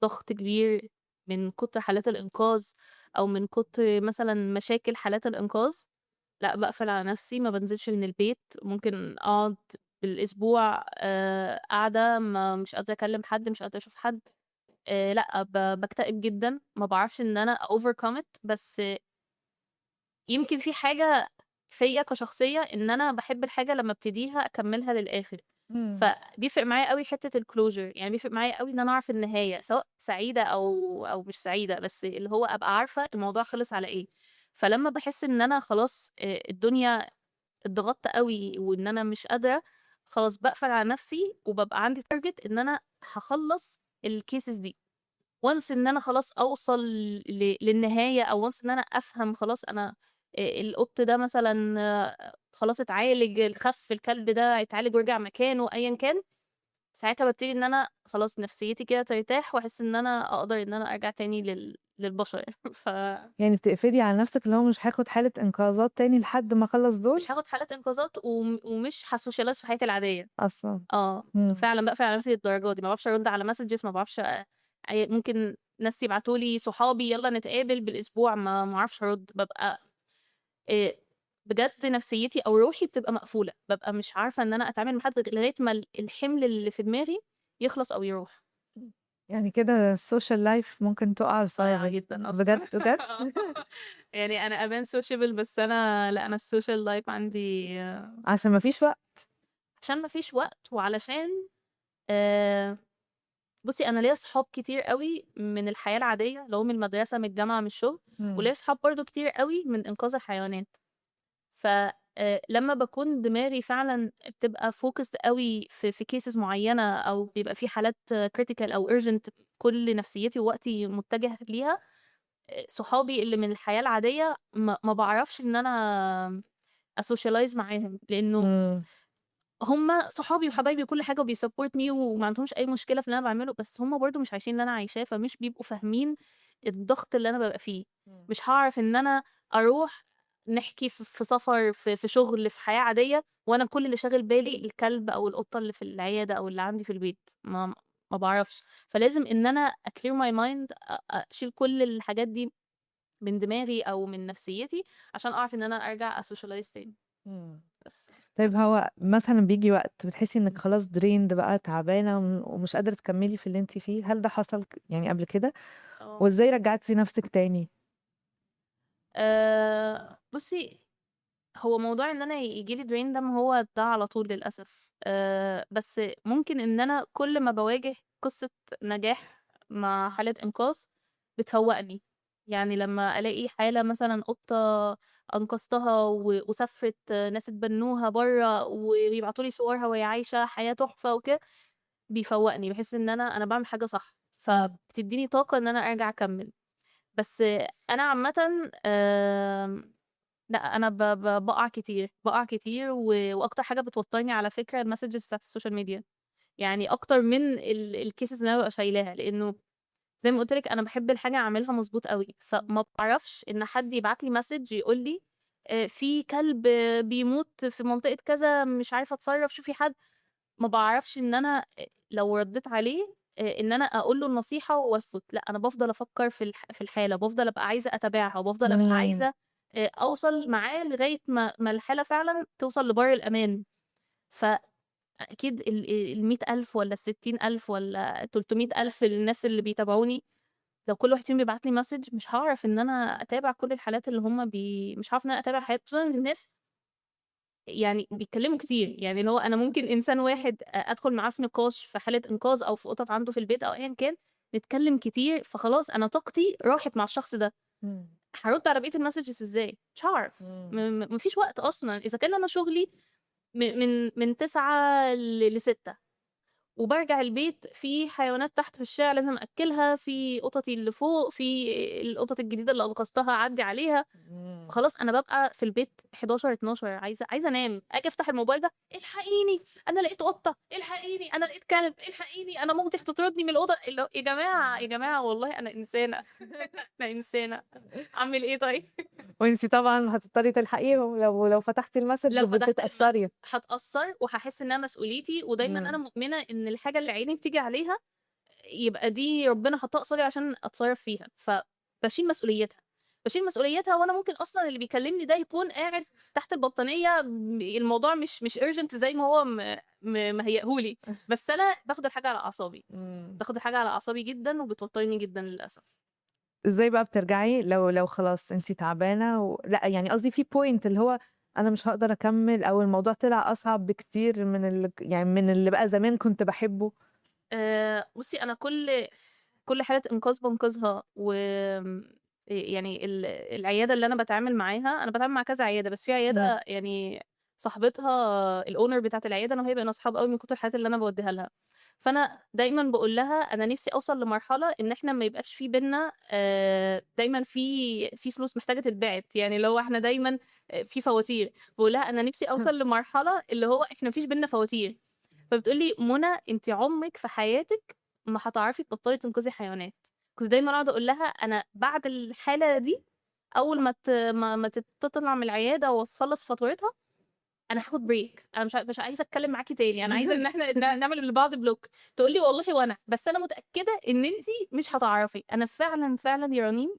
ضغط كبير من كتر حالات الإنقاذ أو من كتر مثلًا مشاكل حالات الإنقاذ، لأ باقفل على نفسي، ما بانزلش من البيت، ممكن أقعد بالأسبوع قاعدة مش قادرة أكلم حد، مش قادرة أشوف حد. لأ، باكتئب جدًا، ما باعرفش إن أنا overcome it، بس يمكن في حاجة فيّا كشخصية إن أنا باحب الحاجة لمّا ابتديها أكمّلها للآخر، إمم. فبيفرق معايا أوي حتّة الclosure، يعني بيفرق معايا أوي إن أنا أعرف النهاية، سواء سعيدة أو مش سعيدة، بس اللي هو أبقى عارفة الموضوع خلص على إيه. فلمّا باحس إن أنا خلاص الدنيا اتضغطت أوي وإن أنا مش قادرة، خلاص باقفل على نَفْسي وبابقى عندي target إن أنا هاخلّص الcases دي. once إن أنا خلاص أوصل للنهاية أو once إن أنا أفهم خلاص أنا القط ده مثلًا خلاص اتعالج، خَف، الكلب ده اتعالج ورجع مكانه أيًا كان، ساعتها بابتدي إن أنا خلاص نفسيتي كده ترتاح وأحس إن أنا أقدر إن أنا أرجع تاني للبشر يعني بتقفلي على نفسِك اللي هو مش هاخد حالة إنقاذات تاني لحد ما أخلّص دول؟ مش هاخد حالات إنقاذات ومش هasocialize في حياتي العادية. أصلًا. آه، إمم. فعلًا باقفل على نفسي للدرجة دي، ما باعرفش أرُد على messages، ما باعرفش ممكن ناس يبعتوا لي صحابي يالّا نتقابل بالأسبوع، ما اعرفش أرُد، بابقى آآ بجد نفسيتي أو روحي بتبقى مقفولة، بابقى مش عارفة إن أنا أتعامل مع حد لغاية ما الحمل اللي في دماغي يخلص أو يروح. يعني كده الsocial life ممكن تُقع ضايعة بسببِك. جدًا أصلًا. بجد، بجد؟ يعني أنا أبان sociable بس أنا لأ، أنا الsocial life عندي عشان ما فيش وقت. عشان ما فيش وقت وعلشان آآ بُصّي، أنا ليّا صحاب كتير أوي من الحياة العادية، اللي هو من المدرسة، من الجامعة، من الشغل، إمم. وليّا صحاب برضه كتير أوي من إنقاذ الحيوانات. ف لمّا باكون دماغي فعلًا بتبقى focused أوي في cases معيّنة أو بيبقى في حالات critical أو urgent كل نفسيتي ووقتي متجه ليها، صحابي اللي من الحياة العادية ما باعرفش إن أنا أsocialize معاهم، لإنه إمم. هُم صحابي وحبايبي وكل حاجة وبيsupport me وما عندهمش أي مشكلة في اللي أنا باعمله، بس هُم برضه مش عايشين اللي أنا عايشاه، فمش بيبقوا فاهمين الضغط اللي أنا بابقى فيه. إمم. مش هاعرف إن أنا أروح نحكي في سفر، في شغل، في حياة عادية، وأنا كل اللي شاغل بالي الكلب أو القطة اللي في العيادة أو اللي عندي في البيت، ما باعرفش. فلازم إن أنا أclear my mind، أشيل كل الحاجات دي من دماغي أو من نفسيتي، عشان أعرف إن أنا أرجع أsocialize تاني، إمم. بس. طيب هو مثلًا بييجي وقت بتحسي إنِّك خلاص drained بقى تعبانة ومش قادرة تكمّلي في اللي أنتِ فيه، هل ده حصل يعني قبل كده؟ آه. وإزاي رجّعتِ نفسِك تاني؟ بُصّي، هو موضوع إن أنا ييجي لي brain ده ما هو ده على طول للأسف، بس ممكن إن أنا كل ما باواجه قصة نجاح مع حالة إنقاذ بتفوّقني، يعني لمّا ألاقي حالة مثلًا قطة أنقذتها وسافرت ناس اتبنوها برّه ويبعتوا لي صورها وهي عايشة حياة تحفة وكده، بيفوّقني، باحس إن أنا باعمل حاجة صح، إمم. فبتدّيني طاقة إن أنا أرجع أكمّل. بس أنا عامةً لأ، أنا ب ب باقع كتير، باقع كتير وأكتر حاجة بتوتّرني على فكرة الmessages بتاعة السوشيال ميديا، يعني أكتر من الcases اللي أنا بابقى شايلاها، لإنه زي ما قُلت لِك أنا باحب الحاجة أعملها مضبوط أوي، فما باعرفش إن حد يبعت لي message يقول لي في كلب بيموت في منطقة كذا مش عارفة أتصرّف شوفي حد، ما باعرفش إن أنا لو ردّيت عليه إن أنا أقول له النصيحة وأسكت، لأ أنا بافضل أفكّر في الحالة، بافضل أبقى عايزة أتابعها، وبافضل أبقى إمم. عايزة أوصل معاه لغاية ما الحالة فعلًا توصل لبَر الأمان. فأكيد ال100.000 والّا ال60.000 والّا 300.000 الناس اللي بيتابعوني، لو كل واحد فيهم بيبعت لي message مش هاعرف إن أنا أتابع كل الحالات اللي هُم مش هاعرف إن أنا أتابع حالات، خصوصًا إن الناس يعني بيتكلموا كتير، يعني اللي هو أنا ممكن إنسان واحد أدخل معاه في نقاش في حالة إنقاذ أو في قطط عنده في البيت أو أيًا كان، نتكلم كتير، فخلاص أنا طاقتي راحت مع الشخص ده، إمم. هارُد على بقية الmessages إزاي؟ مش هاعرف، إمم. ما فيش وقت أصلًا، إذا كان أنا شغلي من 09:00 ل18:00 وبارجع البيت في حيوانات تحت في الشارع لازم أأكّلها، في قططي اللي فوق، في القطط الجديدة اللي أنقذتها أعدّي عليها. إمم. فخلاص أنا بابقى في البيت 11، 12 عايزة أنام، آجي أفتح الموبايل ده الحقيني أنا لقيت قطة، الحقيني أنا لقيت كلب، الحقيني أنا مامتي هتطردني من الأوضة اللي هو يا جماعة، يا جماعة والله أنا إنسانة، أنا إنسانة، أعمل إيه طيب؟ وأنتِ طبعًا هتضطري تلحقيهم لو فتحتِ الmessage لو فتحت بتتأثّري. هاتأثّر وهاحس إنها مسؤوليتي، ودايمًا أنا إمم. مؤمنة إن الحاجة اللي عيني بتيجي عليها يبقى دي ربنا حاطّاها قصادي عشان أتصرّف فيها، فباشيل مسؤوليتها، باشيل مسؤوليتها وأنا ممكن أصلًا اللي بيكلّمني ده يكون قاعد تحت البطانية الموضوع مش urgent زي ما هو مهيّأه لي، بس أنا باخد الحاجة على أعصابي، إمم. باخد الحاجة على أعصابي جدًا وبتوتّرني جدًا للأسف. إزاي بقى بترجعي لو خلاص أنتِ تعبانة لأ، يعني قصدي في point اللي هو أنا مش هاقدر أكمّل أو الموضوع طلع أصعب بكتير يعني من اللي بقى زمان كنت باحبه؟ بُصّي أنا كل حالة إنقاذ بانقذها يعني العيادة اللي أنا باتعامل معاها أنا باتعامل مع كذا عيادة، بس في إمم. عيادة يعني صاحبتها الowner بتاعة العيادة أنا وهي بقينا أصحاب أوي من كتر الحالات اللي أنا باودّيها لها، فأنا دايمًا باقول لها أنا نِفْسي أوصل لمرحلة إن إحنا ما يبقاش في بيننا دايمًا في فلوس محتاجة تتبعت، يعني اللي هو إحنا دايمًا في فواتير، باقول لها أنا نِفْسي أوصل لمرحلة اللي هو إحنا ما فيش بيننا فواتير، فبتقول لي: "منى أنتِ عمرِك في حياتِك ما هتعرفي تبطّلي تنقذي حيوانات." كنت دايمًا أقعد أقول لها أنا بعد الحالة دي أول ما ت ما ما تت تطلع من العيادة وتخلّص فاتورتها، أنا هاخد break أنا مش عايزة أتكلّم معاكِ تاني، أنا عايزة إن إحنا نعمل لبعض block تقول لي: "والله وأنا، بس أنا متأكدة إن أنتِ مش هتعرفي." أنا فعلًا، فعلًا يا رنيم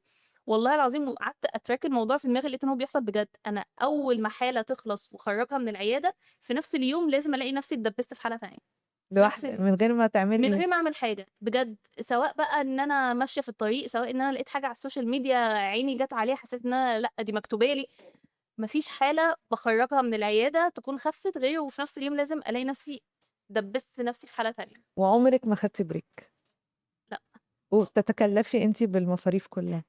والله العظيم وقعدت أتراك الموضوع في دماغي لقيت إن هو بيحصل بجد، أنا أول ما حالة تخلص وأخرّجها من العيادة، في نفس اليوم لازم ألاقي نفسي اتدبّست في حالة تانية، في نفس من غير ما من تعملي. غير ما أعمل حاجة، بجد، سواء بقى إن أنا ماشية في الطريق، سواء إن أنا لقيت حاجة على السوشيال ميديا عيني جات عليها حسيت إن أنا لأ، دي مكتوبة لي، ما فيش حالة باخرّجها من العيادة تكون خفِّت غير وفي نفس اليوم لازم ألاقي نفسي دبّست نفسي في حالة تانية، وعمرِك ما خدتِ break لأ. وبتتكلّفي أنتِ بالمصاريف كلّها.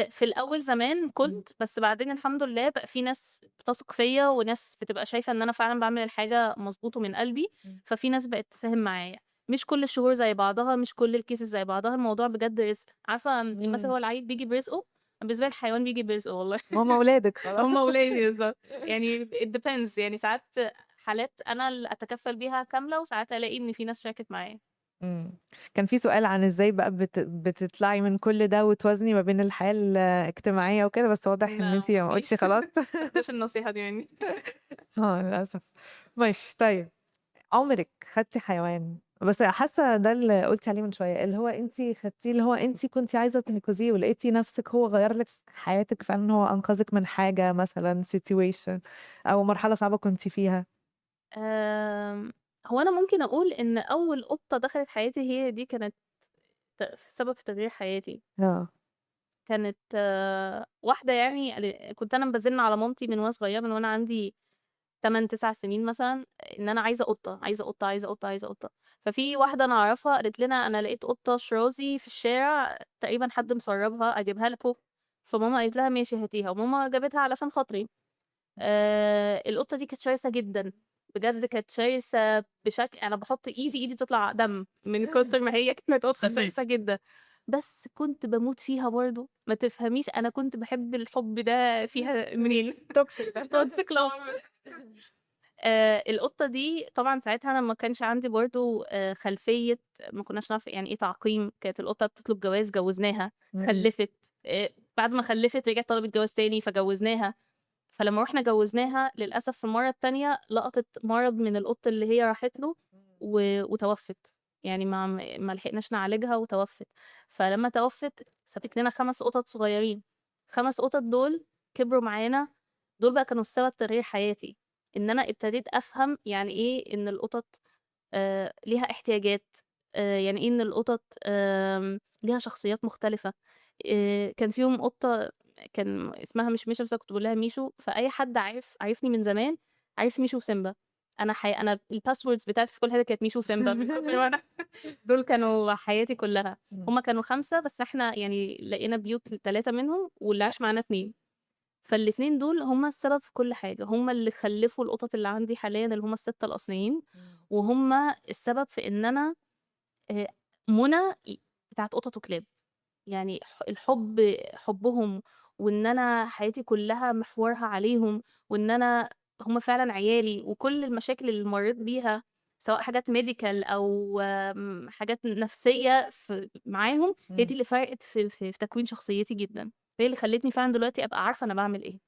في الأول زمان إمم. كنت، بس بعدين الحمد لله بقى في ناس بتثق فيّا وناس بتبقى شايفة إن أنا فعلًا باعمل الحاجة مضبوط ومن قلبي، إمم. ففي ناس بقت تساهم معايا. مش كل الشهور زي بعضها، مش كل الcases زي بعضها، الموضوع بجد رزق. عارفة المثل إمم. هو العيل بييجي برزقه، أنا بالنسبة لي الحيوان بييجي برزقه والله. هُم ولادِك خلاص. هم ولادي بالضبط. يعني it depends يعني ساعات حالات أنا اللي أتكفّل بيها كاملة، وساعات ألاقي إن في ناس شاركت معايا. إمم. كان في سؤال عن إزاي بقى بتطلعي من كل ده وتوازني ما بين الحياة الاجتماعية وكده، بس واضح إن لا أنتِ ما ما قُلتِ فيش خلاص. ما تاخدوش النصيحة دي مني. للأسف. ماشي، طيب عمرِك خدتِ حيوان بس حاسة ده اللي قُلتِ عليه من شوية، اللي هو أنتِ خدتيه اللي هو أنتِ كنتِ عايزة تنقذيه ولقيتِ نفسِك هو غيّر لِك حياتِك فعلًا هو أنقذِك من حاجة مثلًا situation أو مرحلة صعبة كنتِ فيها؟ آمم، هو أنا ممكن أقول إن أول قطة دخلت حياتي هي دي كانت سبب في تغيير حياتي. آه. كانت واحدة يعني كنت أنا بازن على مامتي من وأنا صغيرة، من وأنا عندي 8 9 سنين مثلا ان انا عايزه قطه، عايزه قطه، عايزه قطه، عايزه قطه. ففي واحده انا اعرفها قالت لنا انا لقيت قطه شرازي في الشارع تقريبا حد مسربها، اجيبها لكم؟ فماما قالت لها ماشي هاتيها، وماما جابتها علشان خاطري. القطه دي كانت شرسه جدا، بجد كانت شرسه بشكل انا بحط ايدي تطلع دم من كتر ما هي كانت قطه شرسه جدا. بس كنت بموت فيها برضو، ما تفهميش انا كنت بحب الحب ده فيها منين. توكسيك ده. توكسيك لوف. القطة دي طبعًا ساعتها أنا ما كانش عندي برضه خلفية، ما كناش نعرف يعني إيه تعقيم، كانت القطة بتطلب جواز جوّزناها، خلّفت، بعد ما خلّفت رجعت طلبت جواز تاني فجوّزناها. فلمّا رُحنا جوّزناها للأسف في المَرّة التانية لقطت مرض من القط اللي هي راحت له وتوفّت، يعني ما لحقناش نعالجها وتوفّت. فلمّا توفّت سابت لنا 5 قطط صغيّرين، 5 قطط دول كبروا معانا، دول بقى كانوا السبب تغيير حياتي. إن أنا ابتديت أفهم يعني إيه إن القطط ليها احتياجات، يعني إيه إن القطط ليها شخصيات مختلفة. كان فيهم قطة كان اسمها مشمشة بس أنا كنت باقول لها ميشو، فأي حد عارفني من زمان عارف ميشو وسيمبا. أنا الpasswords بتاعتي في كل حاجة كانت ميشو وسيمبا من كتر ما أنا دول كانوا حياتي كلها. هُم كانوا 5 بس إحنا يعني لقينا بيوت ل3 منهم واللي عاش معانا 2. فالاتنين دول هُم السبب في كل حاجة، هُم اللي خلّفوا القطط اللي عندي حاليًا اللي هُم ال6 الأصليين، وهُم السبب في إن أنا آآ منى بتاعة قطط وكلاب. يعني حُبّهم، وإن أنا حياتي كلّها محورها عليهم، وإن أنا هُم فعلًا عيالي، وكل المشاكل اللي مرّيت بيها سواء حاجات medical أو حاجات نفسية معاهم، هي دي اللي فرقت في تكوين شخصيتي جدًا، هي اللي خلّتني فعلًا دلوقتي أبقى عارفة أنا باعمل إيه.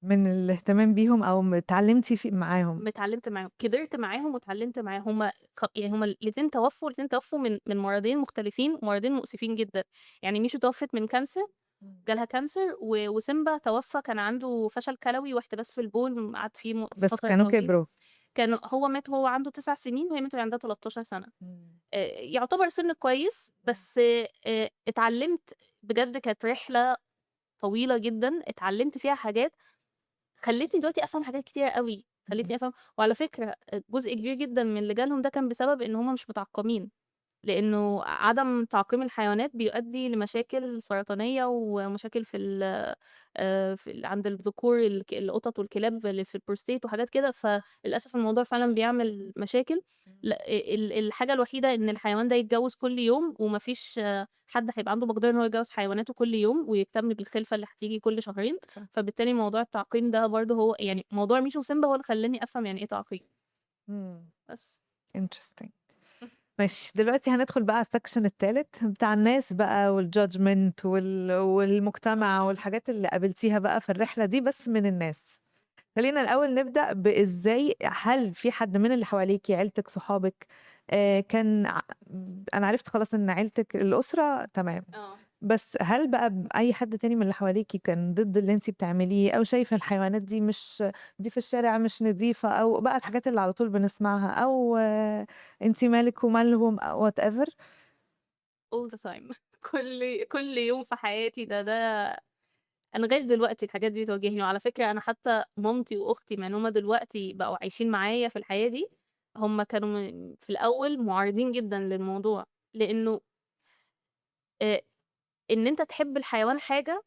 من الاهتمام بيهم أو اتعلمتِ معاهم. اتعلمت معاهم، كبرت معاهم واتعلمت معاهم، يعني هُم الاتنين توفّوا من مرضين مختلفين، مرضين مؤسفين جدًا. يعني ميشو توفّت من كانسر، جالها كانسر، وسيمبا توفّى كان عنده فشل كلوي واحتباس في البول، قعد فيه بس فترة كانوا طويلة. كبروا. هو مات وهو عنده 9 سنين وهي ماتت وهي عندها 13 سنة. إمم. يعتبر سِن كويس، بس اتعلمت بجد كانت رحلة طويلة جدًا، اتعلمت فيها حاجات خلّتني دلوقتي أفهم حاجات كتيرة أوي، خلّتني أفهم. وعلى فكرة جزء كبير جدًا من اللي جالهم ده كان بسبب إن هُم مش متعقّمين، لإنه عدم تعقيم الحيوانات بيؤدي لمشاكل سرطانية ومشاكل عند الذكور القطط والكلاب اللي في الprostate وحاجات كده، فللأسف الموضوع فعلًا بيعمل مشاكل. ل الحاجة الوحيدة إن الحيوان ده يتجوّز كل يوم وما فيش حد هيبقى عنده مقدرة إن هو يجوّز حيواناته كل يوم ويهتم بالخلفة اللي هتيجي كل شهرين. صح. فبالتالي موضوع التعقيم ده برضه هو يعني موضوع ميشو وسيمبا هو اللي خلّاني أفهم يعني إيه تعقيم. إمم. بس. interesting. ماشي، دلوقتي هندخل بقى على الsection التالت بتاع الناس بقى والjudgment والمجتمع والحاجات اللي قابلتيها بقى في الرحلة دي بس من الناس. خلّينا الأول نبدأ بإزاي هل في حد من اللي حواليكِ عيلتِك، صحابِك كان أنا عرفت خلاص إن عيلتِك الأسرة تمام، آه. بس هل بقى أي حد تاني من اللي حواليكِ كان ضد اللي أنتِ بتعمليه أو شايفة الحيوانات دي مش دي في الشارع مش نضيفة أو بقى الحاجات اللي على طول بنسمعها أو أنتِ مالِك ومالهم أو whatever؟ all the time. كل يوم في حياتي أنا لغاية دلوقتي الحاجات دي بتواجهني. وعلى فكرة أنا حتى مامتي وأختي مع إن هُم دلوقتي بقوا عايشين معايا في الحياة دي، هُم كانوا في الأول معارضين جدًا للموضوع، لإنه آآ إن أنت تحب الحيوان حاجة،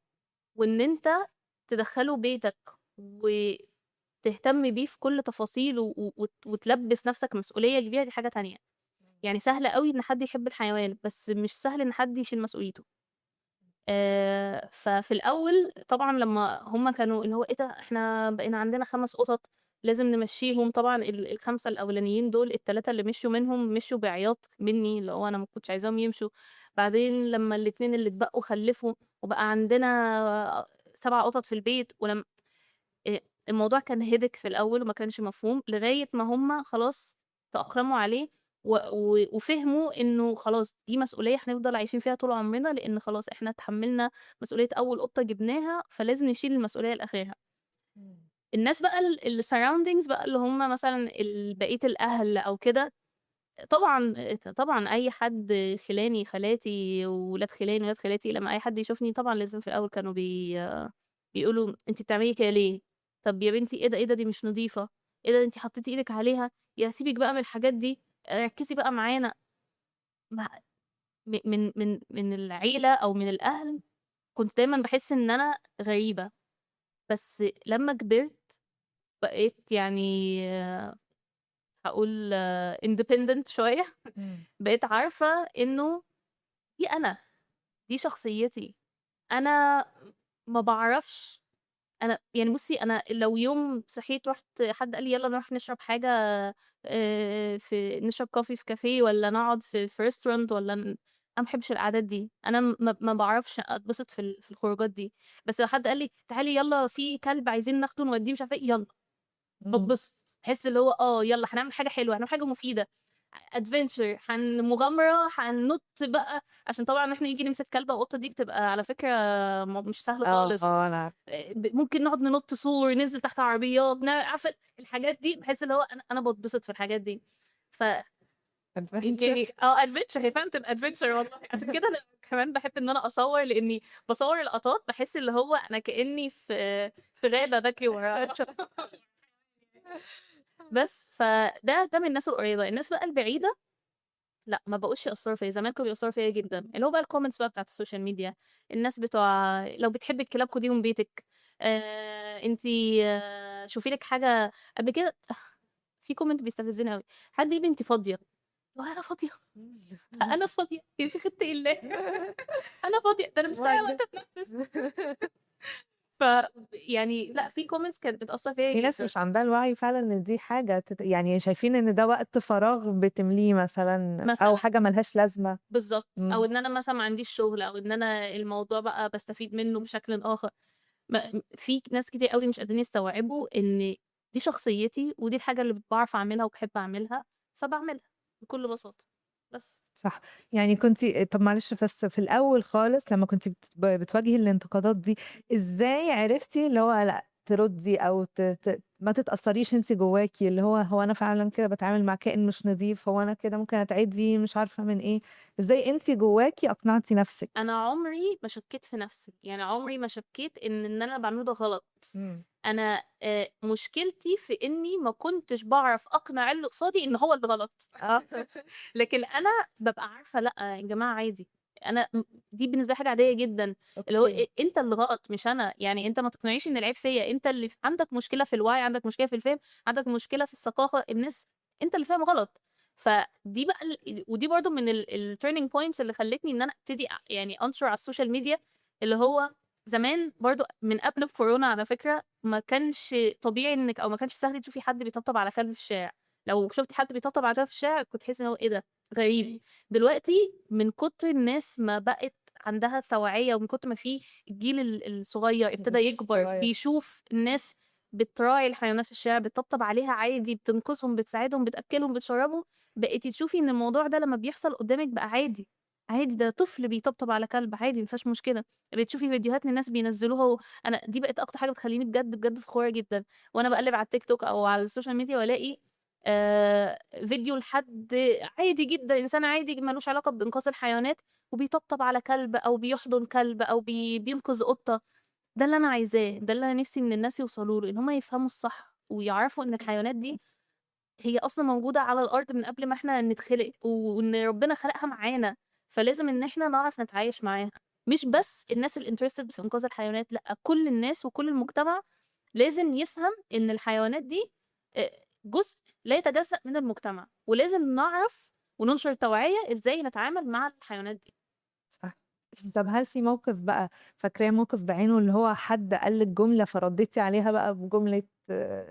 وإن أنت تدخّله بيتك وتهتم بيه في كل تفاصيله وتلبّس نَفْسك مسؤولية كبيرة دي حاجة تانية. يعني سهل أوي إن حد يحب الحيوان، بس مش سهل إن حد يشيل مسؤوليته. ففي الأول طبعًا لمّا هُم كانوا اللي هو إيه ده إحنا بقينا عندنا 5 قطط لازم نمشّيهم. طبعًا ال5 الأولانيين دول ال3 اللي مشيوا منهم مشيوا بعياط منّي، اللي هو أنا ما كنتش عايزاهم يمشوا. بعدين لمّا ال2 اللي اتبقوا خلّفوا وبقى عندنا 7 قطط في البيت آآ الموضوع كان headache في الأول وما كانش مفهوم، لغاية ما هُم خلاص تأقلموا عليه وفهموا إنه خلاص دي مسؤولية هنفضل عايشين فيها طول عمرنا، لإن خلاص إحنا اتحمّلنا مسؤولية أول قطة جبناها، فلازم نشيل المسؤولية لآخرها. إمم. الناس بقى الsurroundings بقى اللي هُم مثلًا بقية الأهل أو كده، طبعًا أي حد خِلاني، خالاتي، ولاد خِلاني، ولاد خالاتي، لمّا أي حد يشوفني طبعًا لازم في الأول كانوا بيقولوا: "أنتِ بتعملي كده ليه؟ طب يا بنتي ايه ده دي مش نظيفه، ايه ده انت حطيتي ايدك عليها، يا سيبك بقى من الحاجات دي، ركزي بقى معانا. ما- من العيله او من الاهل كنت دايما بحس ان انا غريبه. بس لما كبرت بقيت يعني هقول independent شويه. بقيت عارفه انه دي انا، دي شخصيتي. انا ما بعرفش. انا يعني بصي، انا لو يوم صحيت رحت حد قال لي يلا نروح نشرب حاجه، في نشرب كوفي في كافيه ولا نقعد في ريستورانت انا ما بحبش القعدات دي. انا ما بعرفش اتبسط في الخروجات دي. بس لو حد قال لي تعالي يلا في كلب عايزين ناخده نوديه مش عارفه ايه، يلا بتبسط. بحس اللي هو يلا هنعمل حاجه حلوه، هنعمل حاجه مفيده، ادفنتشر، مغامره، هننط بقى. عشان طبعا احنا يجي نمسك كلبه او قطه دي بتبقى على فكره مش سهله خالص. انا ممكن نقعد ننط سور، ننزل تحت عربيات، عارفه الحاجات دي. بحس اللي هو انا بتبسط في الحاجات دي. ف ادفنتشر. يعني ادفنتشر، هي فعلا تبقى ادفنتشر والله. عشان كده انا كمان بحب ان انا اصور، لاني بصور اللقطات بحس اللي هو انا كاني في غابه بجري ورا. بس ده من الناس القريبه. الناس بقى البعيده لا، ما بقوش يأثروا فيا. زمان كانوا بيأثروا فيا جدا، اللي هو بقى الكومنتس بقى بتاعت السوشيال ميديا. الناس بتوع لو بتحبي الكلاب خديهم بيتك، انتي شوفي لك حاجه قبل كده. في كومنت بيستفزني قوي، حد يقول لي انت فاضيه. انا فاضيه؟ انا فاضيه يا شيخ اتقي الله. انا فاضيه، ده انا مش لاقيه وقت اتنفس. ف يعني لا، في كومنتس كانت بتأثر فيا في ناس جدا. مش عندها الوعي فعلا ان دي حاجة يعني شايفين ان ده وقت فراغ بتمليه مثلا او مثلا حاجة ملهاش لازمة. بالظبط، او مم. ان انا مثلا ما عنديش شغل، او ان انا الموضوع بقى بستفيد منه بشكل اخر. في ناس كتير قوي مش قادرين يستوعبوا ان دي شخصيتي، ودي الحاجه اللي بعرف اعملها وبحب اعملها، فبعملها بكل بساطه. بس صح. يعني كنت، طب معلش بس في الأول خالص لما كنت بتواجهي الانتقادات دي ازاي عرفتي اللي هو لا تردي او ما تتأثريش انت جواكي، اللي هو انا فعلا كده بتعامل مع كائن مش نظيف، هو انا كده ممكن اتعدي مش عارفة من ايه، ازاي انت جواكي اقنعتي نفسك؟ انا عمري ما شكيت في نفسي، يعني عمري ما شكيت ان انا بعمله ده غلط. مم. انا مشكلتي في اني ما كنتش بعرف اقنع اللي قصادي ان هو اللي غلط. اه. لكن انا ببقى عارفه لا يا جماعه عادي. انا دي بالنسبه لي حاجه عاديه جدا. اللي هو اوكي. انت اللي غلط مش انا. يعني انت ما تقنعنيش ان العيب فيا. انت اللي عندك مشكله في الوعي، عندك مشكله في الفهم، عندك مشكله في الثقافه. الناس انت اللي فاهم غلط. فدي بقى ودي برضو من التيرنينج بوينتس اللي خلتني ان انا ابتدي يعني انشر على السوشيال ميديا. اللي هو زمان برضو من قبل الكورونا على فكره ما كانش طبيعي انك، او ما كانش سهل تشوفي حد بيطبطب على كلب في الشارع. لو شفتي حد بيطبطب على كلب في الشارع كنت تحسي ان هو ايه ده غريب. دلوقتي من كتر الناس ما بقت عندها توعية، ومن كتر ما في الجيل الصغير ابتدى يكبر صغير. بيشوف الناس بتراعي الحيوانات في الشارع، بتطبطب عليها عادي، بتنقذهم، بتساعدهم، بتأكلهم، بتشربهم. بقيتي تشوفي ان الموضوع ده لما بيحصل قدامك بقى عادي. عادي، ده طفل بيطبطب على كلب عادي، مفيهاش مشكله. بتشوفي فيديوهات للناس بينزلوها انا دي بقت اكتر حاجه بتخليني بجد بجد فخوره جدا. وانا بقلب على التيك توك او على السوشيال ميديا والاقي فيديو لحد عادي جدا، انسان عادي ملوش علاقه بانقاذ الحيوانات، وبيطبطب على كلب او بيحضن كلب او بينقذ قطه. ده اللي انا عايزاه، ده اللي انا نفسي ان الناس يوصلوا له، ان هم يفهموا الصح ويعرفوا ان الحيوانات دي هي اصلا موجوده على الارض من قبل ما احنا نتخلق، وان ربنا خلقها معانا. فلازم ان احنا نعرف نتعايش معاها. مش بس الناس الانترستد في انقاذ الحيوانات، لا، كل الناس وكل المجتمع لازم يفهم ان الحيوانات دي جزء لا يتجزأ من المجتمع، ولازم نعرف وننشر توعية ازاي نتعامل مع الحيوانات دي. صح. طب هل في موقف بقى فاكراه موقف بعينه اللي هو حد قال لك جملة فرديتي عليها بقى بجملة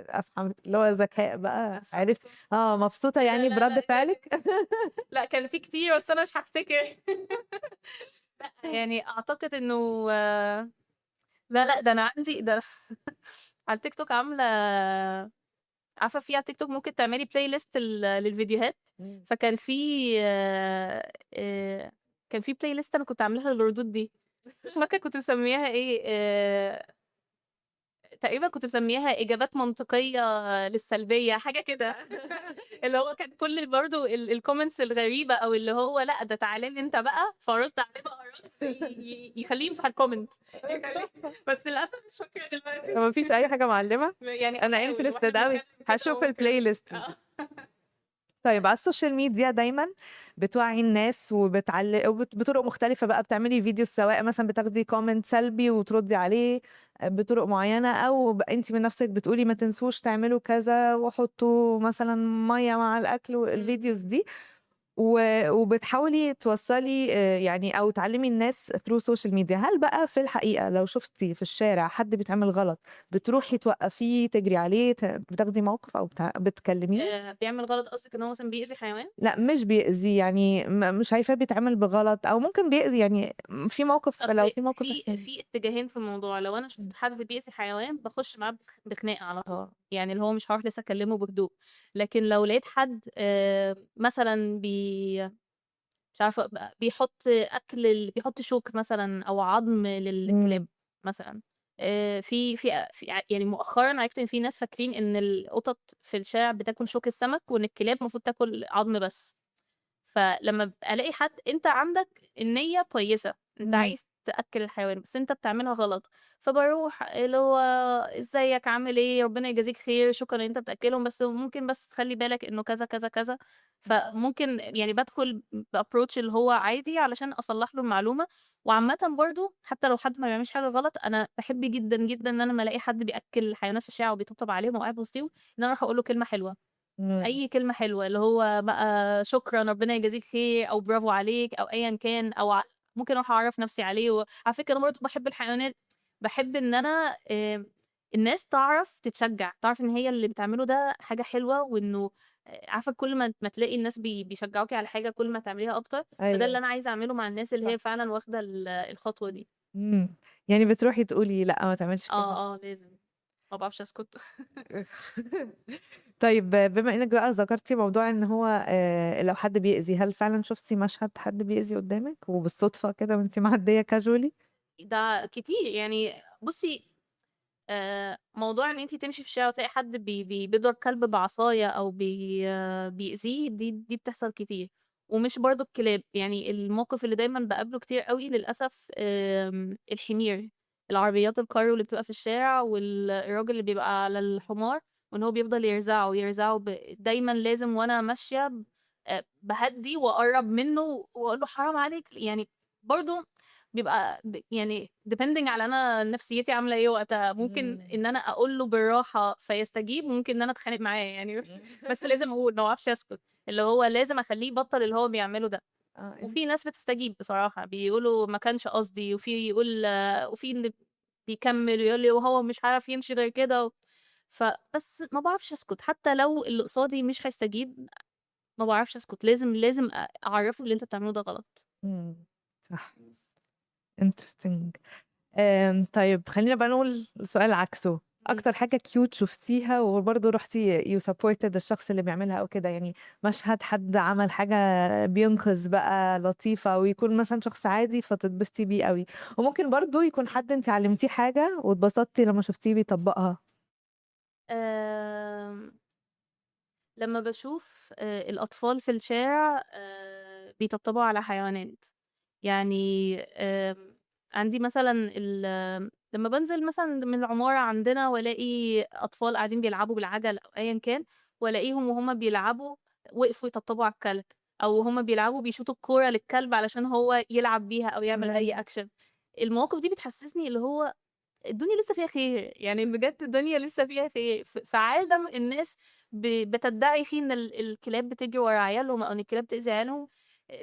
افهم اللي هو ذكاء بقى عرفت مبسوطة لا يعني لا برد لا فعلك؟ لا، كان في كتير بس انا مش هفتكر. لا يعني اعتقد انه لا ده انا عندي ده. على التيك توك عامله، عارفه في على التيك توك ممكن تعملي بلاي ليست للفيديوهات. مم. فكان في كان في بلاي ليست انا كنت عاملاها للردود دي. مش فاكره كنت مسمياها ايه. تقريبا كنت مسمياها اجابات منطقيه للسلبيه، حاجه كده. اللي هو كان كل برضه الكومنتس الغريبه، او اللي هو لا ده تعالى لي انت بقى، فرد عليه بقى رد يخليه يمسح الكومنت. بس للاسف مش فاكره دلوقتي. ما فيش اي حاجه معلمه. يعني انا بحاول واحنا انترستد قوي، بنتكلم كده هشوف ممكن. البلاي ليست دي. طيب على السوشيال ميديا دايما بتوعي الناس وبتعلق بطرق مختلفة بقى، بتعملي فيديو سواء مثلا بتاخدي كومنت سلبي وتردي عليه بطرق معينة، أو انت من نفسك بتقولي ما تنسوش تعملوا كذا وحطوا مثلا مية مع الأكل والفيديوز دي، وبتحاولي توصلي يعني او تعلمي الناس through social media. هل بقى في الحقيقة لو شفتي في الشارع حد بيتعمل غلط بتروحي توقفيه، تجري عليه، بتاخدي موقف او بتكلميه؟ بيعمل غلط قصدك ان هو مثلا بيأذي حيوان؟ لا مش بيأذي، يعني مش شايفاه بيتعمل بغلط، او ممكن بيأذي يعني في موقف، لو اصل في موقف في احكي. في اتجاهين في الموضوع. لو انا شفت حد بيأذي حيوان بخش معاه بخناقه على طول، اه يعني اللي هو مش هروح لسه اكلمه بهدوء. لكن لو لقيت حد مثلا مش عارفه بيحط اكل بيحط شوك مثلا او عظم للكلاب امم مثلا. يعني مؤخرا عرفت ان في ناس فاكرين ان القطط في الشارع بتاكل شوك السمك، وان الكلاب المفروض تاكل عظم بس. فلما الاقي حد، انت عندك النية كويسة، انت امم عايز تأكل الحيوان بس انت بتعملها غلط، فبروح اللي هو ازيك عامل ايه، ربنا يجازيك خير، شكرا ان انت بتأكلهم، بس ممكن بس تخلي بالك انه كذا كذا كذا. فممكن يعني بدخل بأبروتش اللي هو عادي علشان اصلح له المعلومة. وعامة برضو حتى لو حد ما بيعملش حاجة غلط، انا بحب جدا جدا ان انا لما الاقي حد بيأكل الحيوانات في الشارع وبيطبطب عليهم وقاعد وسطيهم، ان انا اروح اقول له كلمة حلوة. امم اي كلمه حلوه، اللي هو بقى شكرا ربنا يجازيك خير او برافو عليك او ايا كان، او ممكن اروح اعرف نفسي عليه. وعلى فكره انا برضه بحب الحيوانات، بحب ان انا الناس تعرف تتشجع، تعرف ان هي اللي بتعمله ده حاجه حلوه، وانه عارفه كل ما تلاقي الناس بيشجعوكي على حاجه كل ما تعمليها اكتر. فده اللي ايوه انا عايزه اعمله مع الناس اللي صح. هي فعلا واخده الخطوه دي. يعني بتروحي تقولي لا ما تعملش كده؟ اه لازم، ما بعرفش اسكت. طيب بما انك بقى ذكرتي موضوع ان هو لو حد بيأذي، هل فعلا شفتي مشهد حد بيأذي قدامك وبالصدفة كده وانتي معدية كاجولي؟ ده كتير يعني. بصي، موضوع ان انت تمشي في الشارع وتلاقي حد بيضرب كلب بعصاية او بيأذيه، دي بتحصل كتير. ومش برضو الكلاب، يعني الموقف اللي دايما بقابله كتير قوي للأسف الحمير، العربيات الكارو اللي بتبقى في الشارع، والراجل اللي بيبقى على الحمار، وان هو بيفضل يرزعه يرزعه دايما لازم وانا ماشية بهدي واقرب منه واقول له حرام عليك يعني. برضو بيبقى يعني depending على انا نفسيتي عامله ايه وقتها، ممكن مم. ان انا اقول له بالراحه فيستجيب، ممكن ان انا اتخانق معاه يعني. بس لازم اقول، ما اعرفش اسكت، اللي هو لازم اخليه يبطل اللي هو بيعمله ده. انت وفي ناس بتستجيب بصراحه، بيقولوا ما كانش قصدي، وفي يقول وفي اللي بيكمل ويقول لي وهو مش عارف يمشي غير كده فبس ما بعرفش اسكت حتى لو اللي قصادي مش هيستجيب. ما بعرفش اسكت، لازم اعرفه اللي انت بتعمله ده غلط. مم. صح. interesting. طيب خلينا بقى نقول سؤال عكسه، اكتر حاجة كيوت شفتيها وبرضه رحتي you supported الشخص اللي بيعملها او كده، يعني مشهد حد عمل حاجة بينقذ بقى لطيفة، ويكون مثلا شخص عادي فتتبسطي بيه قوي، وممكن برضه يكون حد انت علمتيه حاجة واتبسطتي لما شفتيه بيطبقها. آمم، لمّا باشوف الأطفال في الشارع بيطبطبوا على حيوانات. يعني عندي مثلًا لمّا بانزل مثلًا من العمارة عندنا والاقي أطفال قاعدين بيلعبوا بالعَجَل أو أيًا كان، والاقيهم وهُم بيلعبوا وقفوا يطبطبوا على الكلب، أو وهُم بيلعبوا بيشوطوا الكورة للكلب علشان هو يلعب بيها أو يعمل أي action. المواقف دي بتحسسني اللي هو الدنيا لسه فيها خير، يعني بجد الدنيا لسه فيها خير. في عالم الناس بتدعي فيه إن الكلاب بتجري ورا عيالهم أو إن الكلاب بتأذي عيالهم،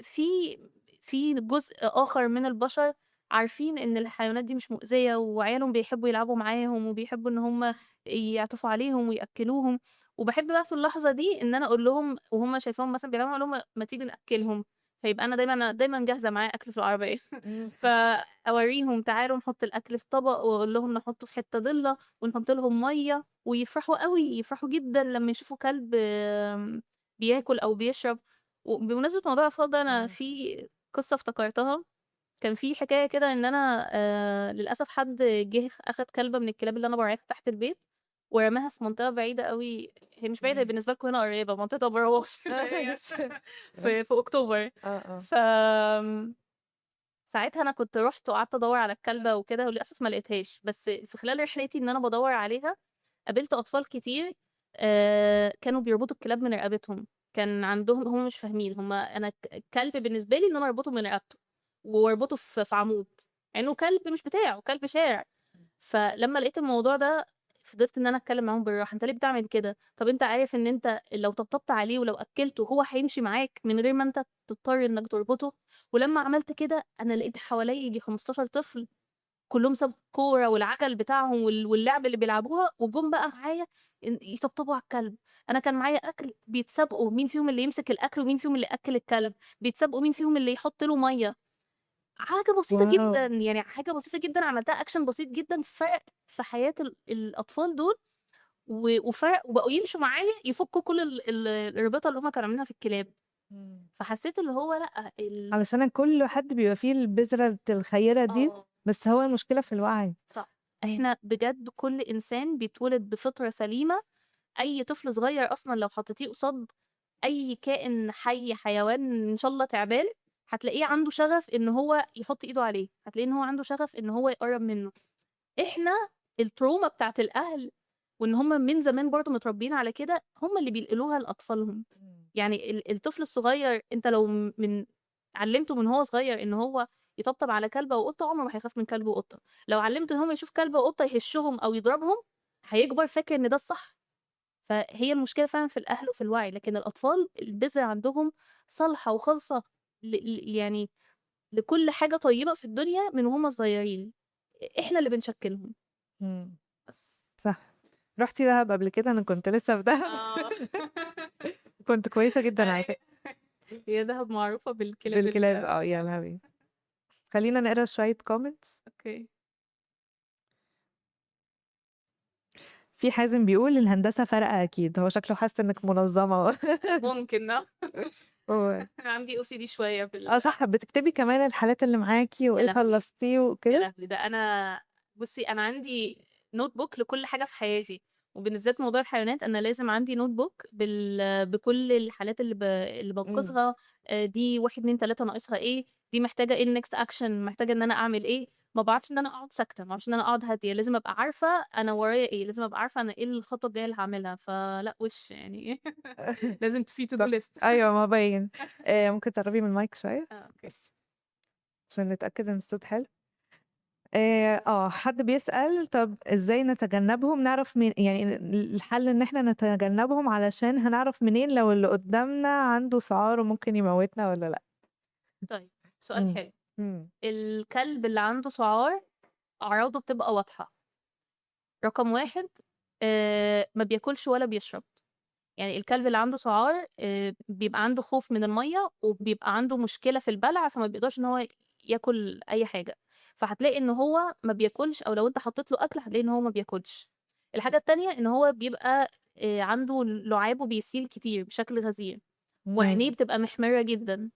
في في جزء آخر من البشر عارفين إن الحيوانات دي مش مؤذية، وعيالهم بيحبوا يلعبوا معاهم، وبيحبوا إن هم يعطفوا عليهم ويأكلوهم. وباحب بقى في اللحظة دي إن أنا أقول لهم وهُم شايفاهم مثلًا بيلعبوا، أقول لهم ما تيجي نأكلهم، فيبقى أنا دايمًا جاهزة معايا أكل في العربية. مم. فأورّيهم تعالوا نحط الأكل في طبق، وأقول لهم نحطه في حتة ضِلّة، ونحط لهم مَيّة، ويفرحوا أوي، يفرحوا جدًا لمّا يشوفوا كلب بياكل أو بيشرب. وبمناسبة موضوع الأطفال ده، أنا مم. في قصة افتكرتها. كان في حكاية كده إن أنا للأسف حد جه أخد كلبة من الكلاب اللي أنا باراعيها تحت البيت، ورماها في منطقة بعيدة أوي، هي مش بعيدة، هي بالنسبة لكم هنا قريبة، منطقة أبو الهوش في أكتوبر. اه. ف ساعتها أنا كنت رُحت وقعدت أدوّر على الكلبة وكده، وللأسف ما لقيتهاش، بس في خلال رحلتي إن أنا بادوّر عليها، قابلت أطفال كتير كانوا بيربطوا الكلاب من رقبتهم، كان عندهم هُم مش فاهمين، أنا الكلب بالنسبة لي إن أنا أربطه من رقبته، وأربطه في عمود، مع إنه كلب مش بتاعه، كلب شارع. فلمّا لقيت الموضوع ده، فضلت إن أنا أتكلم معاهم بالراحة، أنت ليه بتعمل كده؟ طب أنت عارف إن أنت لو طبطبت عليه ولو أكّلته هو هيمشي معاك من غير ما أنت تضطر إنك تربطه؟ ولمّا عملت كده أنا لقيت حواليّا ييجي 15 طفل كلّهم سابوا الكورة والعَجَل بتاعهم واللعب اللي بيلعبوها وجُم بقى معايا يطبطبوا على الكلب. أنا كان معايا أكل، بيتسابقوا مين فيهم اللي يمسك الأكل ومين فيهم اللي يأكّل الكلب، بيتسابقوا مين فيهم اللي يحط له مَيّة. حاجة بسيطة واو. جدًا، يعني حاجة بسيطة جدًا عملتها action بسيط جدًا فرق في حياة الأطفال دول، وفرق وبقوا يمشوا معايا يفكوا كل الرباطة اللي هُم كانوا عاملينها في الكلاب. مم. فحسيت اللي هو لأ علشان كل حد بيبقى فيه البذرة الخيرة دي، آه. بس هو المشكلة في الوعي. صح. إحنا بجد كل إنسان بيتولد بفطرة سليمة، أي طفل صغير أصلًا لو حطيتيه قصاد أي كائن حي، حيوان إن شاء الله تعبان، هتلاقيه عنده شغف إن هو يحط إيده عليه، هتلاقيه إن هو عنده شغف إن هو يقرّب منه. إحنا التروما بتاعة الأهل وإن هُم من زمان برضه متربيين على كده، هُم اللي بينقلوها لأطفالهم. إمم. يعني الطفل الصغير أنت لو علّمته من هو صغير إن هو يطبطب على كلبة وقطة، عمره ما هيخاف من كلب وقطة. لو علّمته إن هو يشوف كلبة وقطة يهشّهم أو يضربهم، هيكبر فاكر إن ده الصح. فهي المشكلة فعلًا في الأهل وفي الوعي، لكن الأطفال البذرة عندهم صالحة وخالصة يعني لكل حاجة طيبة في الدنيا من وهُم صغيرين، إحنا اللي بنشكّلهم. إمم. بس. صح. رُحتِ دهب قبل كده؟ أنا كنت لسه في دهب. آه. كنت كويسة جدًا على أيوه. فكرة. هي دهب معروفة بالكلاب بالكلاب يا لهوي! خلّينا نقرا شوية comments. أوكي. في حازم بيقول الهندسة فارقة أكيد، هو شكله حاسس إنِّك منظمة. ممكن و أنا عندي OCD شوية في صح، بتكتبي كمان الحالات اللي معاكِ يا وإيه لهوي! خلّصتيه يا وكده؟ لهوي! ده أنا بُصّي، أنا عندي notebook لكل حاجة في حياتي، وبالذات موضوع الحيوانات أنا لازم عندي notebook بكل الحالات اللي إمم. بانقذها، دي 1، 2، 3 ناقصها إيه، دي محتاجة إيه الnext action، محتاجة إن أنا أعمل إيه. ما باعرفش إن أنا أقعد ساكتة، ما باعرفش إن أنا أقعد هادية، لازم أبقى عارفة أنا ورايا إيه، لازم أبقى عارفة أنا إيه الخطوة الجاية اللي هاعملها، فلأ وِش يعني لازم في to do طب list. أيوه ما باين. ممكن تقرّبي من المايك شوية أوكي. بس عشان نتأكد إن الصوت حلو؟ حد بيسأل طَب إزاي نتجنّبهم نعرف يعني الحل إن إحنا نتجنّبهم علشان هنعرف منين لو اللي قدّامنا عنده سُعار وممكن يموتنا والّا لأ؟ طيب، سؤال إمم. حلو. إمم. الكلب اللي عنده سُعار أعراضه بتبقى واضحة. رقم 1 ما بياكلش ولا بيشرب. يعني الكلب اللي عنده سُعار بيبقى عنده خوف من المَيّة، وبيبقى عنده مشكلة في البلع، فما بيقدرش إن هو ياكل أي حاجة. فهتلاقي إن هو ما بياكلش، أو لو أنت حطيت له أكل هتلاقي إن هو ما بياكلش. الحاجة التانية إن هو بيبقى عنده لُعاب وبيسيل كتير بشكل غزير، وعينيه إمم. بتبقى محمرة جدًا.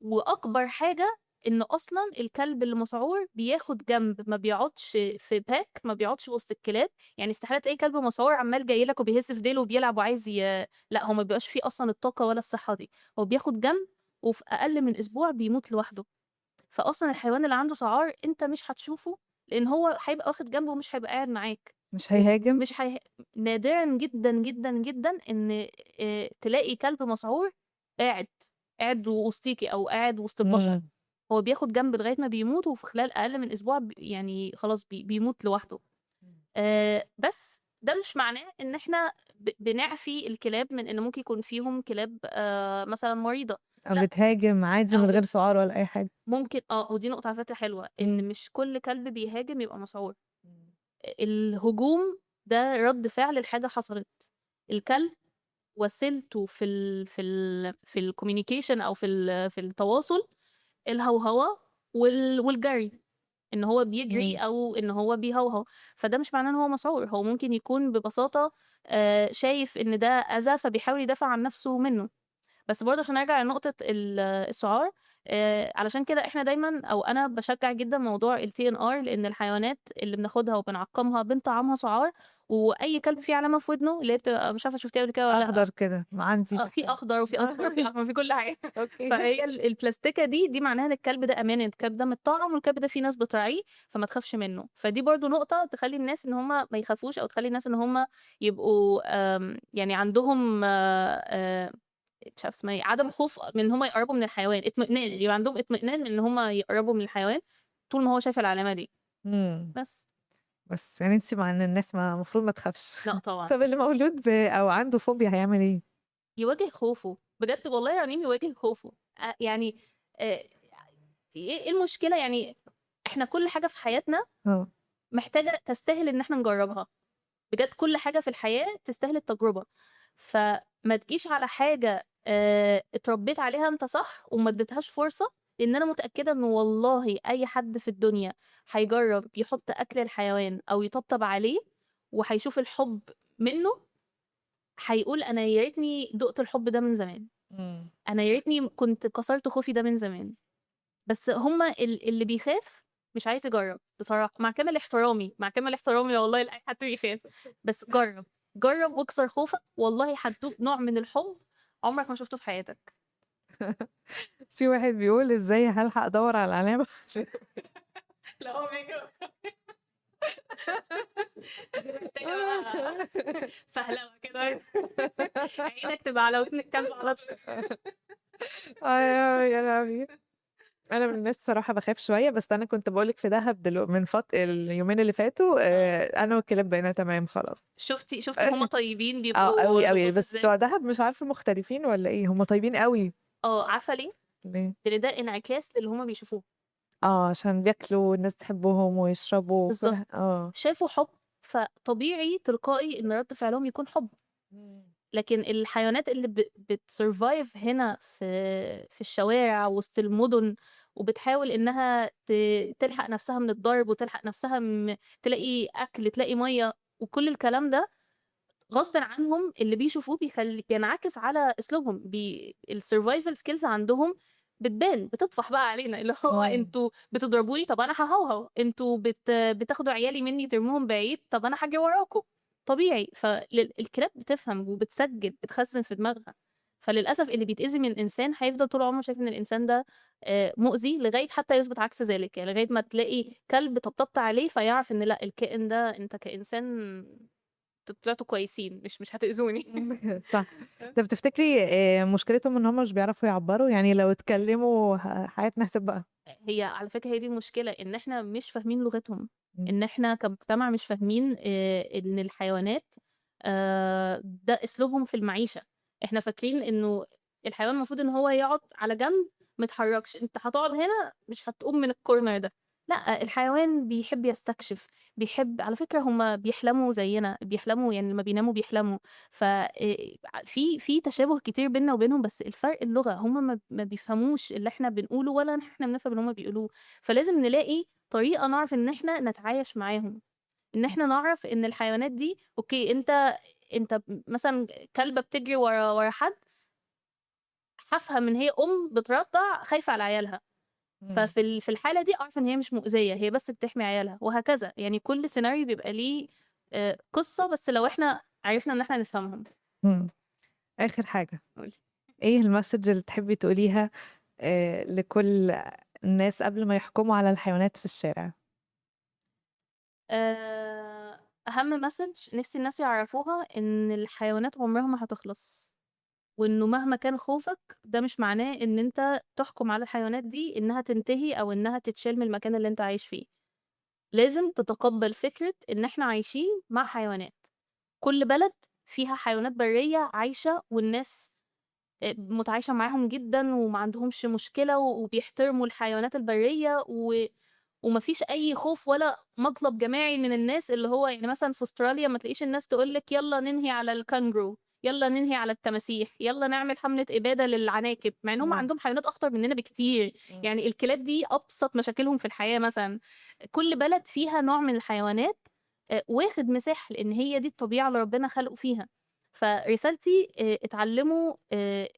وأكبر حاجة إن أصلًا الكلب اللي مسعور بياخد جنب، ما بيقعدش في pack، ما بيقعدش وسط الكلاب. يعني استحالة تلاقي كلب مسعور عمّال جاي لك وبيهز في ديله وبيلعب وعايز لأ، هو ما بيبقاش فيه أصلًا الطاقة ولا الصحة دي، هو بياخد جنب وفي أقل من أسبوع بيموت لوحده. فأصلًا الحيوان اللي عنده سعار أنت مش هتشوفه، لإن هو هيبقى واخد جنب ومش هيبقى قاعد معاك. مش هيهاجم؟ مش نادرًا جدًا، جدًا، جدًا إن تلاقي كلب مسعور قاعد، قاعد وسطيكِ أو قاعد وسط البشر. إمم. هو بياخد جنب لغاية ما بيموت، وفي خلال أقل من أسبوع يعني خلاص بيموت لوحده. بس ده مش معناه إن إحنا بنعفي الكلاب من إن ممكن يكون فيهم كلاب مثلًا مريضة. أو لأ، بتهاجم عادي أو من غير سُعار ولا أي حاجة. ممكن ودي نقطة على فكرة حلوة، إن إمم. مش كل كلب بيهاجم يبقى مسعور. إمم. الهجوم ده رد فعل لحاجة حصلت. الكلب وسيلته في الcommunication أو في التواصل، الهوهوة والجري، إن هو بيجري إمم. أو إن هو بيهوهو. فده مش معناه إن هو مسعور، هو ممكن يكون ببساطة شايف إن ده أذى فبيحاول يدافع عن نفسه منه. بس برضه عشان ارجع لنقطه السعار، علشان كده احنا دايما، او انا بشجع جدا موضوع التي ان ار، لان الحيوانات اللي بناخدها وبنعقمها بنطعمها سعار. واي كلب فيه علامه في ودنه اللي هي بتبقى، مش عارفه شفتيها قبل كده ولا لا؟ اخضر كده عندي في اخضر وفي اصفر وفي احمر، في كل حاجه. اوكي. فهي البلاستيكه دي معناها ان الكلب ده امان، إن الكلب ده متطعم، والكلب ده في ناس بتراعيه، فما تخافش منه. فدي برضو نقطه تخلي الناس ان هم ما يخافوش، او تخلي الناس ان هم يبقوا يعني عندهم مش عارف اسمها ايه، عدم خوف من ان هم يقربوا من الحيوان، اطمئنان، يبقى عندهم اطمئنان من ان هم يقربوا من الحيوان طول ما هو شايف العلامه دي. امم بس بس يعني انت مع ان الناس ما المفروض ما تخافش. لا طبعا، طب اللي مولود او عنده فوبيا هيعمل ايه؟ يواجه خوفه بجد والله يا رنيم، يواجه خوفه. يعني ايه المشكلة يعني؟ احنا كل حاجة في حياتنا اه محتاجة تستاهل ان احنا نجربها. بجد كل حاجة في الحياة تستاهل التجربة. فما تجيش على حاجة اتربيت عليها انت صح وما اديتهاش فرصة، لان انا متأكدة ان والله اي حد في الدنيا هيجرب يحط اكل الحيوان او يطبطب عليه وهيشوف الحب منه، هيقول انا يا ريتني دقت الحب ده من زمان، امم انا يا ريتني كنت كسرت خوفي ده من زمان. بس هما اللي بيخاف مش عايز يجرب بصراحة، مع كامل احترامي، مع كامل احترامي والله لأي حد بيخاف. بس جرب، جرب واكسر خوفك، والله هتدوق نوع من الحب عمرك ما شفته في حياتك. في واحد بيقول ازاي هلحق ادور على العلامه. لا هو ميك اب محتاجة بقى فهلوة كده، عينك تبقى على ودن الكلب على طول. يا لهوي. انا من الناس صراحه بخاف شويه، بس انا كنت بقولك في دهب من اليومين اللي فاتوا انا والكلاب بقينا تمام خلاص. شفتي هما طيبين اه بيبقوا قوي قوي، لطاف بس ازاي. بتوع دهب مش عارفه مختلفين ولا ايه، هم طيبين قوي. عارفة ليه؟ ليه؟ لأن ده انعكاس للي هما بيشوفوه. اه عشان بياكلوا والناس تحبهم ويشربوا وكل بالظبط، اه شافوا حب، فطبيعي تلقائي ان رد فعلهم يكون حب. لكن الحيوانات اللي بتسرفايف هنا في الشوارع وسط المدن، وبتحاول انها تلحق نفسها من الضرب، وتلحق نفسها تلاقي اكل، تلاقي ميه، وكل الكلام ده غصب عنهم اللي بيشوفوه بينعكس على اسلوبهم. السرفايفل سكيلز عندهم بتبان، بتطفح بقى علينا، اللي هو انتوا بتضربوني، طب انا ههوهو، انتوا بتاخدوا عيالي مني ترموهم بعيد، طب انا هاجي وراكم. طبيعي. فالكلاب بتفهم وبتسجل، بتخزن في دماغها. فللاسف اللي بيتأذي من الانسان هيفضل طول عمره شايف ان الانسان ده مؤذي، لغايه حتى يثبت عكس ذلك. يعني لغايه ما تلاقي كلب طبطبت عليه فيعرف ان لا، الكائن ده انت كإنسان طلعتوا كويسين، مش هتأذوني. صح. طب تفتكري مشكلتهم ان هم مش بيعرفوا يعبروا؟ يعني لو اتكلموا حياتنا هتبقى هي على فكرة هي دي المشكلة، ان احنا مش فاهمين لغتهم، مم. ان احنا كمجتمع مش فاهمين ان الحيوانات ده اسلوبهم في المعيشة. احنا فاكرين انه الحيوان المفروض ان هو يقعد على جنب متحركش، انت هتقعد هنا مش هتقوم من الكورنر ده. لا، الحيوان بيحب يستكشف، بيحب، على فكرة هما بيحلموا زينا، بيحلموا يعني لما بيناموا بيحلموا. في تشابه كتير بيننا وبينهم، بس الفرق اللغة، هما ما بيفهموش اللي احنا بنقوله، ولا احنا بنفهم اللي هما بيقولوه. فلازم نلاقي طريقة نعرف ان احنا نتعايش معاهم، ان احنا نعرف ان الحيوانات دي اوكي. انت مثلا كلبة بتجري ورا حد، هفهم ان هي بترضع خايفة على عيالها، مم. في الحالة دي أعرف إن هي مش مؤذية، هي بس بتحمي عيالها، وهكذا. يعني كل سيناريو بيبقى ليه قصة، بس لو إحنا عرفنا إن إحنا نفهمهم. مم. اخر حاجه، قولي. ايه المسج اللي تحبي تقوليها لكل الناس قبل ما يحكموا على الحيوانات في الشارع؟ أهم مسج نفسي الناس يعرفوها إن الحيوانات عمرها ما هتخلص، وإنه مهما كان خوفك ده مش معناه إن أنت تحكم على الحيوانات دي إنها تنتهي أو إنها تتشال من المكان اللي أنت عايش فيه. لازم تتقبل فكرة إن إحنا عايشين مع حيوانات. كل بلد فيها حيوانات برية عايشة، والناس متعايشة معاهم جدا وما عندهمش مشكلة، وبيحترموا الحيوانات البرية، ومفيش أي خوف ولا مطلب جماعي من الناس، اللي هو يعني مثلا في أستراليا ما تلاقيش الناس تقولك يلا ننهي على الكانجرو، يلا ننهي على التماسيح، يلا نعمل حملة إبادة للعناكب، مع إنهم عندهم حيوانات أخطر مننا بكتير. يعني الكلاب دي أبسط مشاكلهم في الحياة مثلا. كل بلد فيها نوع من الحيوانات واخد مساحة، لأن هي دي الطبيعة اللي ربنا خلقه فيها. فرسالتي اتعلموا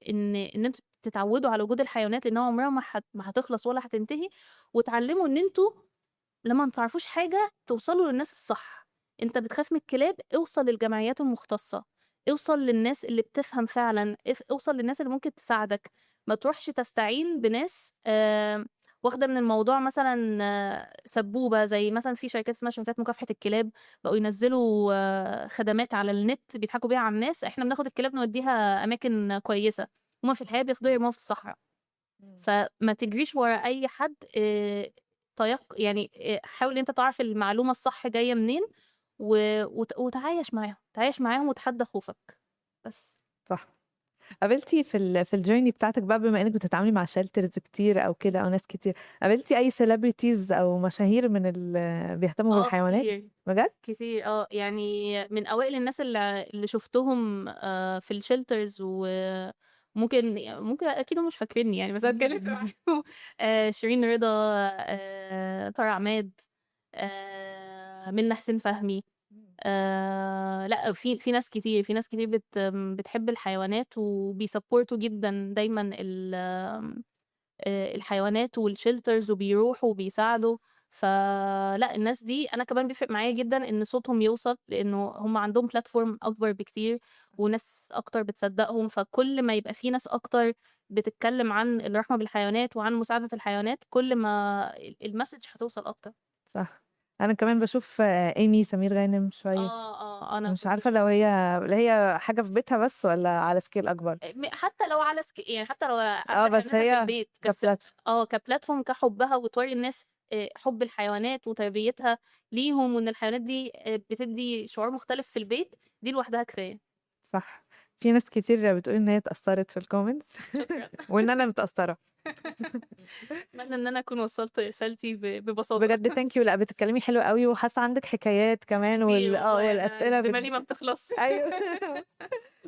إن أنتم تتعودوا على وجود الحيوانات لإنها عمرها ما هتخلص ولا هتنتهي، واتعلموا إن أنتم لمّا ما تعرفوش حاجة توصلوا للناس الصح. أنت بتخاف من الكلاب، اوصل للجمعيات المختصة، اوصل للناس اللي بتفهم فعلًا، اوصل للناس اللي ممكن تساعدك، ما تروحش تستعين بناس واخدة من الموضوع مثلًا سبوبة، زي مثلًا في شركات اسمها شركات مكافحة الكلاب، بقوا ينزّلوا خدمات على النت بيضحكوا بيها على الناس، إحنا بناخد الكلاب نوديها أماكن كويسة، هُم في الحقيقة بياخدوها يرموها في الصحرا. إمم. فما تجريش ورا أي حد يعني حاول إن أنت تعرف المعلومة الصح جاية منين وتعايش معاهم، تعايش معاهم وتحدى خوفك، بس. صح. قابلتِ في الjourney بتاعتِك بقى بما إنِّك بتتعاملي مع shelters كتير أو كده أو ناس كتير، قابلتِ أي celebrities أو مشاهير من بيهتموا بالحيوانات؟ كتير، بجد؟ كتير يعني من أوائل الناس اللي شُفتهم في الshelters ممكن أكيد هُم مش فاكرينّي يعني، بس أنا اتكلمت معاهم شيرين رضا، طارق عماد، منة حسين فهمي. إمم. لأ، في ناس كتير، في ناس كتير بتحب الحيوانات وبيسبورتوا جدًا دايمًا الحيوانات والshelters وبيروحوا وبيساعدوا. فلأ، الناس دي أنا كمان بيفرق معايا جدًا إن صوتهم يوصل، لإنه هم عندهم platform أكبر بكتير وناس أكتر بتصدّقهم، فكل ما يبقى في ناس أكتر بتتكلم عن الرحمة بالحيوانات وعن مساعدة الحيوانات، كل ما الmessage هتوصل أكتر. صح. أنا كمان باشوف إيمي سمير غانم شوية، أنا مش كنت عارفة لو هي حاجة في بيتها بس والّا على scale أكبر؟ حتى لو على يعني حتى لو آه، عندها بس حيواناتها في هي البيت، بس كplatform. كplatform كحُبّها وتورّي الناس حُب الحيوانات وتربيتها ليهم، وإن الحيوانات دي بتدّي شعور مختلف في البيت، دي لوحدها كفاية. صح. في ناس كتير بتقول إن هي اتأثّرت في الcomments شكرًا. وإن أنا متأثّرة. أتمنى إن أنا أكون وصّلت رسالتي ببساطة. بجد thank you، لأ بتتكلمي حلو أوي وحاسة عندِك حكايات كمان كتير والله، أنا والأسئلة دماغي ما بتخلصش. أيوه.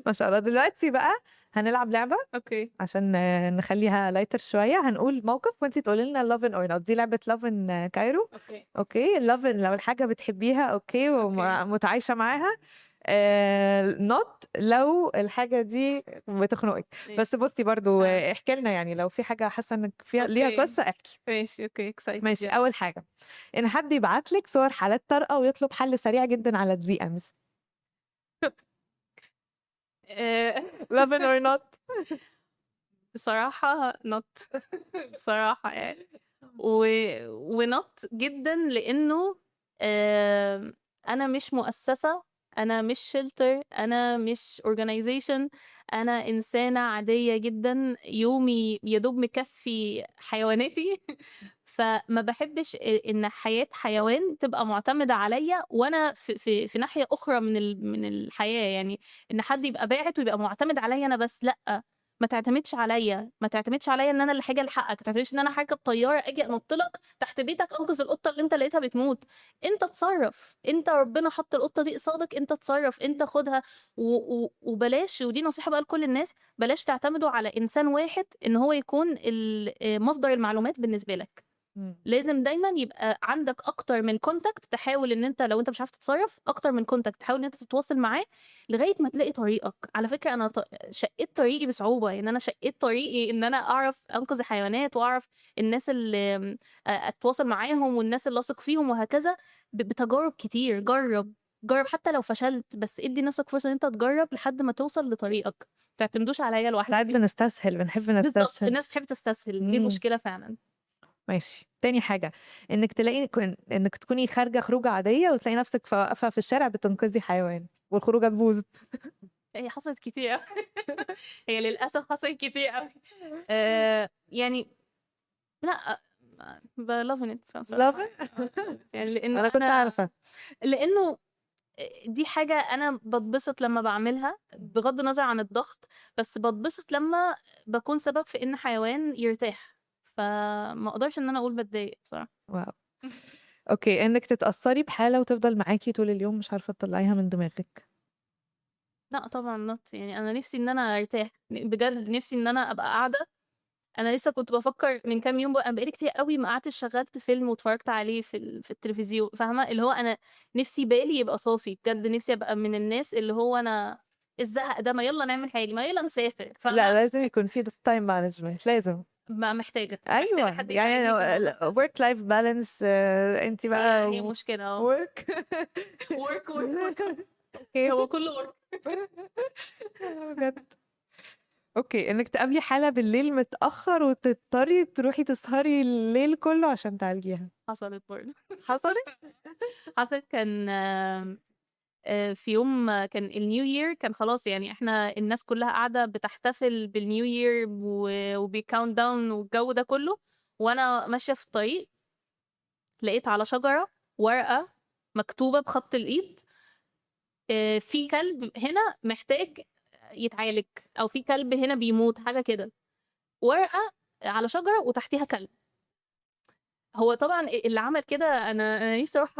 ما شاء الله. دلوقتي بقى هنلعب لعبة أوكي، عشان نخلّيها lighter شوية، هنقول موقف وأنتِ تقولي لنا love in or not. دي لعبة love in Cairo. أوكي، أوكي. love in لو الحاجة بتحبيها أوكي أوكي، متعايشة معاها. not لو الحاجة دي بتخنقِك. بس ماشي، بُصّي برضه آه، احكي لنا يعني لو في حاجة حاسة إنِّك فيها ليها أوكي، قصة احكي. ماشي، أوكي excited ماشي. يالّا. أول حاجة، إن حد يبعت لِك صور حالات طارئة ويطلب حل سريع جدًا على الDMs. آآ love in or not. بصراحة not. بصراحة يعني. و وNot جدًا لإنه أنا مش مؤسسة، أنا مش shelter، أنا مش organization، أنا إنسانة عادية جدًا، يومي يا دوب مكفّي حيواناتي. فما باحبش إن حياة حيوان تبقى مُعتمدة عليَّ وأنا في ناحية أخرى من الحياة، يعني إن حد يبقى باعت ويبقى مُعتمد عليَّ أنا بس، لأ. ما تعتمدش عليَّ، ما تعتمدش عليَّ إن أنا اللي هاجي ألحقك، ما تعتمدش إن أنا هاركب طيارة آجي أنُط لك تحت بيتك أنقذ القطة اللي أنت لقيتها بتموت. أنت اتصرّف، أنت ربنا حَط القطة دي قصادك، أنت اتصرّف، أنت خُدها وبلاش، ودي نصيحة بقى لكل الناس، بلاش تعتمدوا على إنسان واحد إن هو يكون مصدر المعلومات بالنسبة لك. إمم. لازم دايمًا يبقى عندك أكتر من contact، تحاول إن أنت لو أنت مش عارف تتصرّف، أكتر من contact تحاول إن أنت تتواصل معاه لغاية ما تلاقي طريقك. على فكرة أنا شقّيت طريقي بصعوبة، يعني أنا شقّيت طريقي إن أنا أعرف أنقذ الحيوانات وأعرف الناس اللي أتواصل معاهم والناس اللي أثق فيهم وهكذا بتجارب كتير. جرّب حتى لو فشلت، بس ادّي لنفسك فرصة إن أنت تجرّب لحد ما توصل لطريقك، ما تعتمدوش عليَّ ساعات لوحدي. بنستسهل، بنحب بالضبط، نستسهل. الناس بتحب تستسهل، دي إمم. المشكلة فعلًا. ماشي. تاني حاجة، إنِّك تكوني خارجة خروجة عادية وتلاقي نفسِك واقفة في الشارع بتنقذي حيوان والخروجة تبوظ. هي حصلت كتير أوي. هي للأسف حصلت كتير أوي. يعني لأ، بlove it love بصراحة it. يعني لإنه أنا كنت عارفة. لإنه دي حاجة أنا باتبسط لمّا باعملها، بغض النظر عن الضغط، بس باتبسط لمّا باكون سبب في إن حيوان يرتاح، فما أقدرش إن أنا أقول باتضايق بصراحة. واو! أوكي. إنِّك تتأثّري بحالة وتفضل معاكِ طول اليوم مش عارفة تطلّعيها من دماغِك. لأ طبعًا not، يعني أنا نِفْسي إن أنا أرتاح، بجد نِفْسي إن أنا أبقى قاعدة. أنا لسه كنت بافكّر من كام يوم بقى، أنا بقى لي كتير أوي ما قعدتش شغّلت فيلم واتفرّجت عليه في التلفزيون، فاهمة؟ اللي هو أنا نِفْسي بالي يبقى صافي، بجد نِفْسي أبقى من الناس اللي هو أنا الزهق ده، ما يلا نعمل حاجه، ما يلا نسافر. لا فانا لازم يكون في تايم مانجمنت لازم. ما محتاجه ايوه حد يعني يساعدني في الموضوع ده. work life balance انت بقى هي مشكله work ورك اوكي، هو كله ورك. بجد. اوكي، انك تقابلي حالة بالليل متأخر وتضطري تروحي تسهري الليل كله عشان تعالجيها. حصلت برضه. حصلت؟ حصلت. كان في يوم كان النيو يير، كان خلاص يعني احنا الناس كلها قاعدة بتحتفل بالنيو يير وبيكاونت داون والجو ده كله، وانا ماشية في الطريق لقيت على شجرة ورقة مكتوبة بخط الإيد في كلب هنا محتاج يتعالج، أو في كلب هنا بيموت، حاجة كده. ورقة على شجرة وتحتيها كلب. هو طبعا اللي عمل كده انا نفسي اروح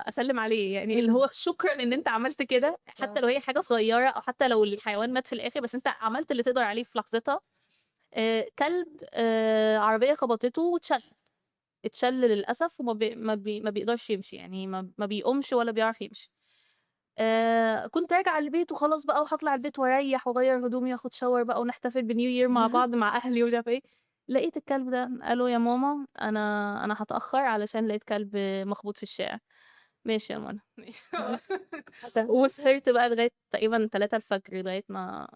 اسلم عليه، يعني اللي هو شكرا ان انت عملت كده، حتى لو هي حاجه صغيره، او حتى لو الحيوان مات في الاخر، بس انت عملت اللي تقدر عليه في لحظتها. كلب عربيه خبطته اتشل للاسف، وما ما بيقدرش يمشي، يعني ما بيقومش ولا بيعرف يمشي. كنت راجعه البيت وخلاص بقى، وهطلع البيت واريح واغير هدومي واخد شاور بقى ونحتفل بنيو يير مع بعض مع اهلي ومش عارفه ايه. لقيت الكلب ده، قالوا يا ماما انا هتاخر علشان لقيت كلب مخبوط في الشارع. ماشي يا منى ماشي. وسهرت بقى لغايه تقريبا 3 الفجر، لغايه ما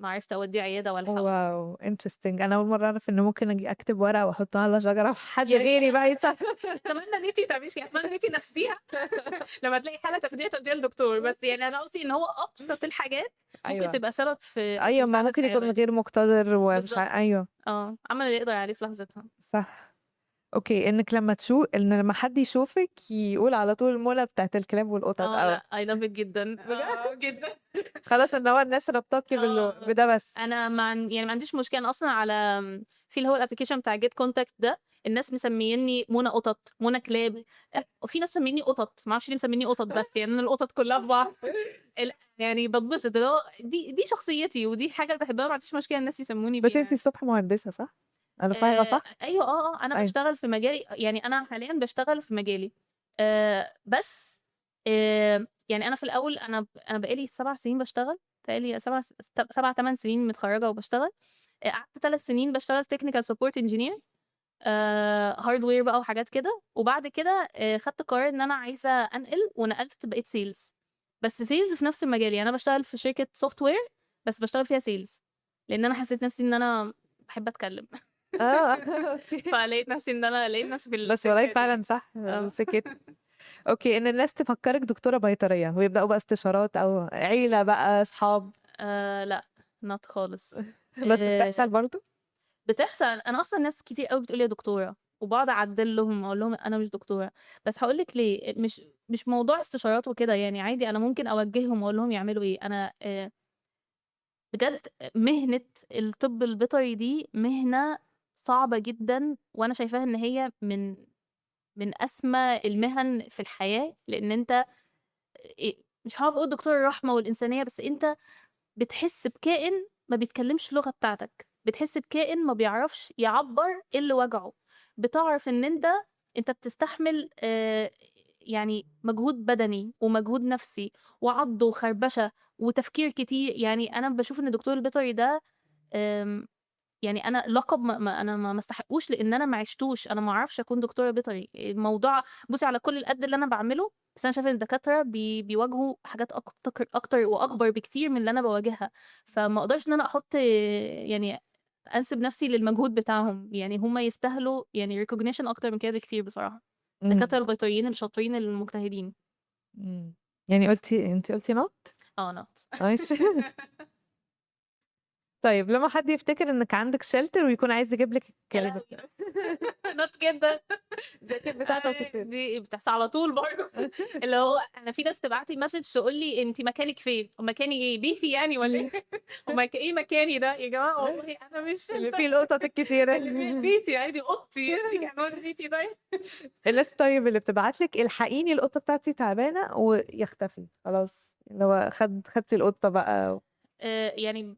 عرفت اوديه عياده والحقه. واو انترستنج. انا اول مرة اعرف ان ممكن اجي اكتب ورقة واحطها على شجرة وحد يعني غيري بقى يساعد. اتمنى ان انتي تعمليش كده، اتمنى ان انتي نفسيها لما تلاقي حاله تاخديها توديها للدكتور. بس يعني انا قصدي ان هو ابسط الحاجات ممكن ايوه تبقى سبب في ايوه، ما مساعده ممكن يكون حيوان. غير مقتدر ومش بالظبط. ايوه عمل اللي يقدر عليه في لحظتها. صح. اوكي، انك لما حد يشوفك يقول على طول منى بتاعت الكلاب والقطط، او لا اي لاف ات جدا. جدا. خلاص ان هو الناس ربطاكي بده بس. انا يعني ما عنديش مشكله. أنا اصلا على في اللي هو الابلكيشن بتاع جيت كونتاكت ده، الناس مسميني منى قطط، منى كلاب، وفي ناس مسميني قطط، ما اعرفش ليه مسميني قطط، بس يعني انا القطط كلها في بعض. يعني بتبسط، اللي هو دي شخصيتي ودي حاجه اللي بحبها، ما عنديش مشكله الناس يسموني بس بيها انتي يعني. الصبح مهندسة صح؟ انا فاهمة صح؟ ايوه. انا ايوه. بشتغل في مجالي، يعني انا حاليا بشتغل في مجالي. بس يعني انا في الاول انا بقالي 7 سنين بشتغل، بقالي 7 8 سنين متخرجه وبشتغل. قعدت 3 سنين بشتغل تكنيكال سبورت انجينير، هاردوير بقى وحاجات كده. وبعد كده خدت قرار ان انا عايزه انقل، ونقلت بقيت سيلز. بس سيلز في نفس المجال، يعني انا بشتغل في شركه سوفت وير بس بشتغل فيها سيلز، لان انا حسيت نفسي ان انا بحب اتكلم. اه فلقيت نفسي ان انا لقيت نفسي في بس والله السكه دي. فعلا صح سكت. اوكي، ان الناس تفكرك دكتورة بيطرية ويبدأوا بقى استشارات او عيلة بقى اصحاب. لا نوت خالص. بس بتحصل برضو. بتحصل. انا اصلا ناس كتير قوي بتقول لي يا دكتوره، وبقعد اعدل لهم اقول لهم انا مش دكتوره. بس هقول لك ليه، مش موضوع استشارات وكده، يعني عادي انا ممكن اوجههم واقول لهم يعملوا ايه. انا بجد مهنه الطب البيطري دي مهنه صعبه جدا، وانا شايفاها ان هي من اسمى المهن في الحياه، لان انت مش هعرف اقول دكتور الرحمه والانسانيه، بس انت بتحس بكائن ما بيتكلمش اللغة بتاعتك، بتحس بكائن ما بيعرفش يعبر ايه اللي وجعه. بتعرف ان انت بتستحمل يعني مجهود بدني ومجهود نفسي وعض وخربشة وتفكير كتير. يعني انا بشوف ان الدكتور البيطري ده يعني انا لقب انا ما استحقوش، لان انا ما عشتوش. انا ما اعرفش اكون دكتوره بيطري. الموضوع بصي على كل القد اللي انا بعمله، بس انا شايفه ان الدكاتره بيواجهوا حاجات اكتر واكبر بكتير من اللي انا بواجهها. فما اقدرش ان انا احط يعني انسب نفسي للمجهود بتاعهم. يعني هم يستاهلوا يعني recognition اكتر من كده بكتير بصراحه، الدكاتره البيطريين الشاطرين المجتهدين. يعني انت قلتي نوت. نوت. ماشي. طيب لما حد يفتكر انك عندك شلتر ويكون عايز يجيب لك الكلب نوت جدا. الجاكيت بتاعته كتير. دي بتحصل على طول برضه. اللي هو انا في ناس تبعت لي مسج تقول لي انت مكانك فين؟ ومكاني ايه؟ بيتي يعني ولا ايه؟ ايه مكاني ده يا جماعه؟ والله انا مش اللي فيه القطط الكثيرة. بيتي عادي، اوضتي انت كمان بيتي ده. الناس طيب اللي بتبعت لك الحقيني القطة بتاعتي تعبانة ويختفي خلاص، اللي هو خدتي القطة بقى. يعني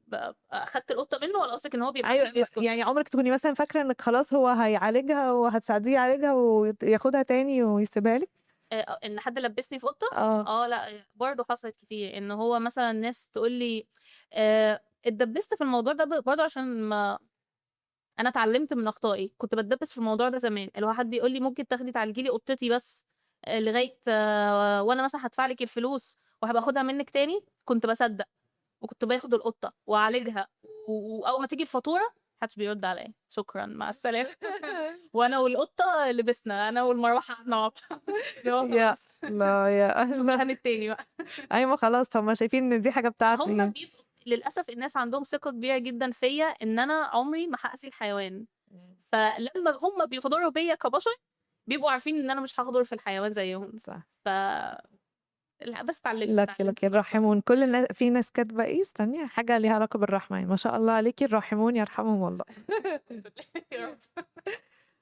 اخدت القطه منه، ولا قصدك ان هو بيبقى ايوه، مش بيسكت؟ يعني عمرك تكوني مثلا فاكرة انك خلاص هو هيعالجها وهتساعديه يعالجها وياخدها تاني ويسيبها لك؟ ان حد لبسني في قطه. اه لا برضه حصلت كتير، ان هو مثلا ناس تقول لي اتدبست في الموضوع ده برضه عشان ما انا اتعلمت من اخطائي. كنت بتدبس في الموضوع ده زمان، اللي هو حد يقول لي ممكن تاخدي تعالجي لي قطتي بس لغايه وانا مثلا هدفع لك الفلوس وهبقى اخدها منك تاني، كنت بصدق وكنت باخد القطه واعالجها، واول ما تيجي الفاتوره محدش بيرد عليا، شكرا مع السلامه. وانا والقطه لبسنا، انا والمروحه قعدنا مع بعض. اللي هو يا خلاص لا يا شكرا التاني بقى. ايوه خلاص هم شايفين ان دي حاجه هم بتاعتي. بيبقوا للاسف الناس عندهم ثقه كبيره جدا فيا ان انا عمري ما هاذي الحيوان، فلما هم بيغدروا بيا كبشر بيبقوا عارفين ان انا مش هغدر في الحيوان زيهم. صح. ف لا، بس اتعلمت لك الراحمون، كل الناس، في ناس كاتبه ايه، استني، حاجه ليها علاقه بالرحمه، ما شاء الله عليكي، الراحمون يرحمهم الله. الحمد لله يا رب.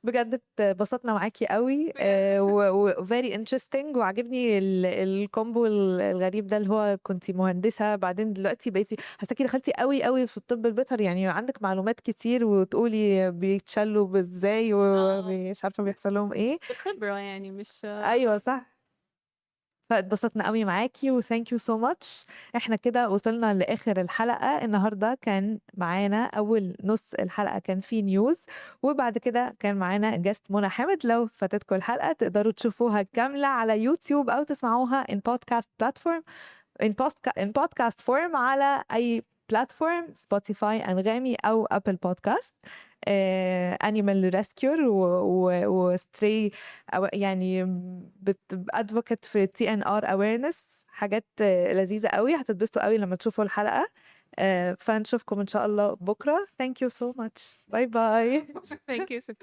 بجد اتبسطنا معاكي قوي و very interesting، وعجبني الكومبو الغريب ده، اللي هو كنتي مهندسة بعدين دلوقتي بقيتي حاساكي دخلتي قوي قوي في الطب البيطري، يعني عندك معلومات كتير وتقولي بيتشلوا ازاي ومش عارفة بيحصل لهم ايه. بالخبرة يعني مش ايوه صح. فاتبسطنا قوي معاكي و thank you so much. احنا كده وصلنا لآخر الحلقة النهاردة. كان معانا أول نص الحلقة كان فيه نيوز، وبعد كده كان معانا جاست منى حامد. لو فاتتكم الحلقة تقدروا تشوفوها كاملة على يوتيوب أو تسمعوها in podcast platform in podcast form على أي بلاتفورم، سبوتيفاي، أنغامي أو أبل بودكاست. انيمال ريسكيور وستري، أو يعني بتادفوكت في TNR awareness، حاجات لذيذة قوي، هتتبسطوا قوي لما تشوفوا الحلقة. فنشوفكم إن شاء الله بكرة. thank you so much. باي باي. thank you.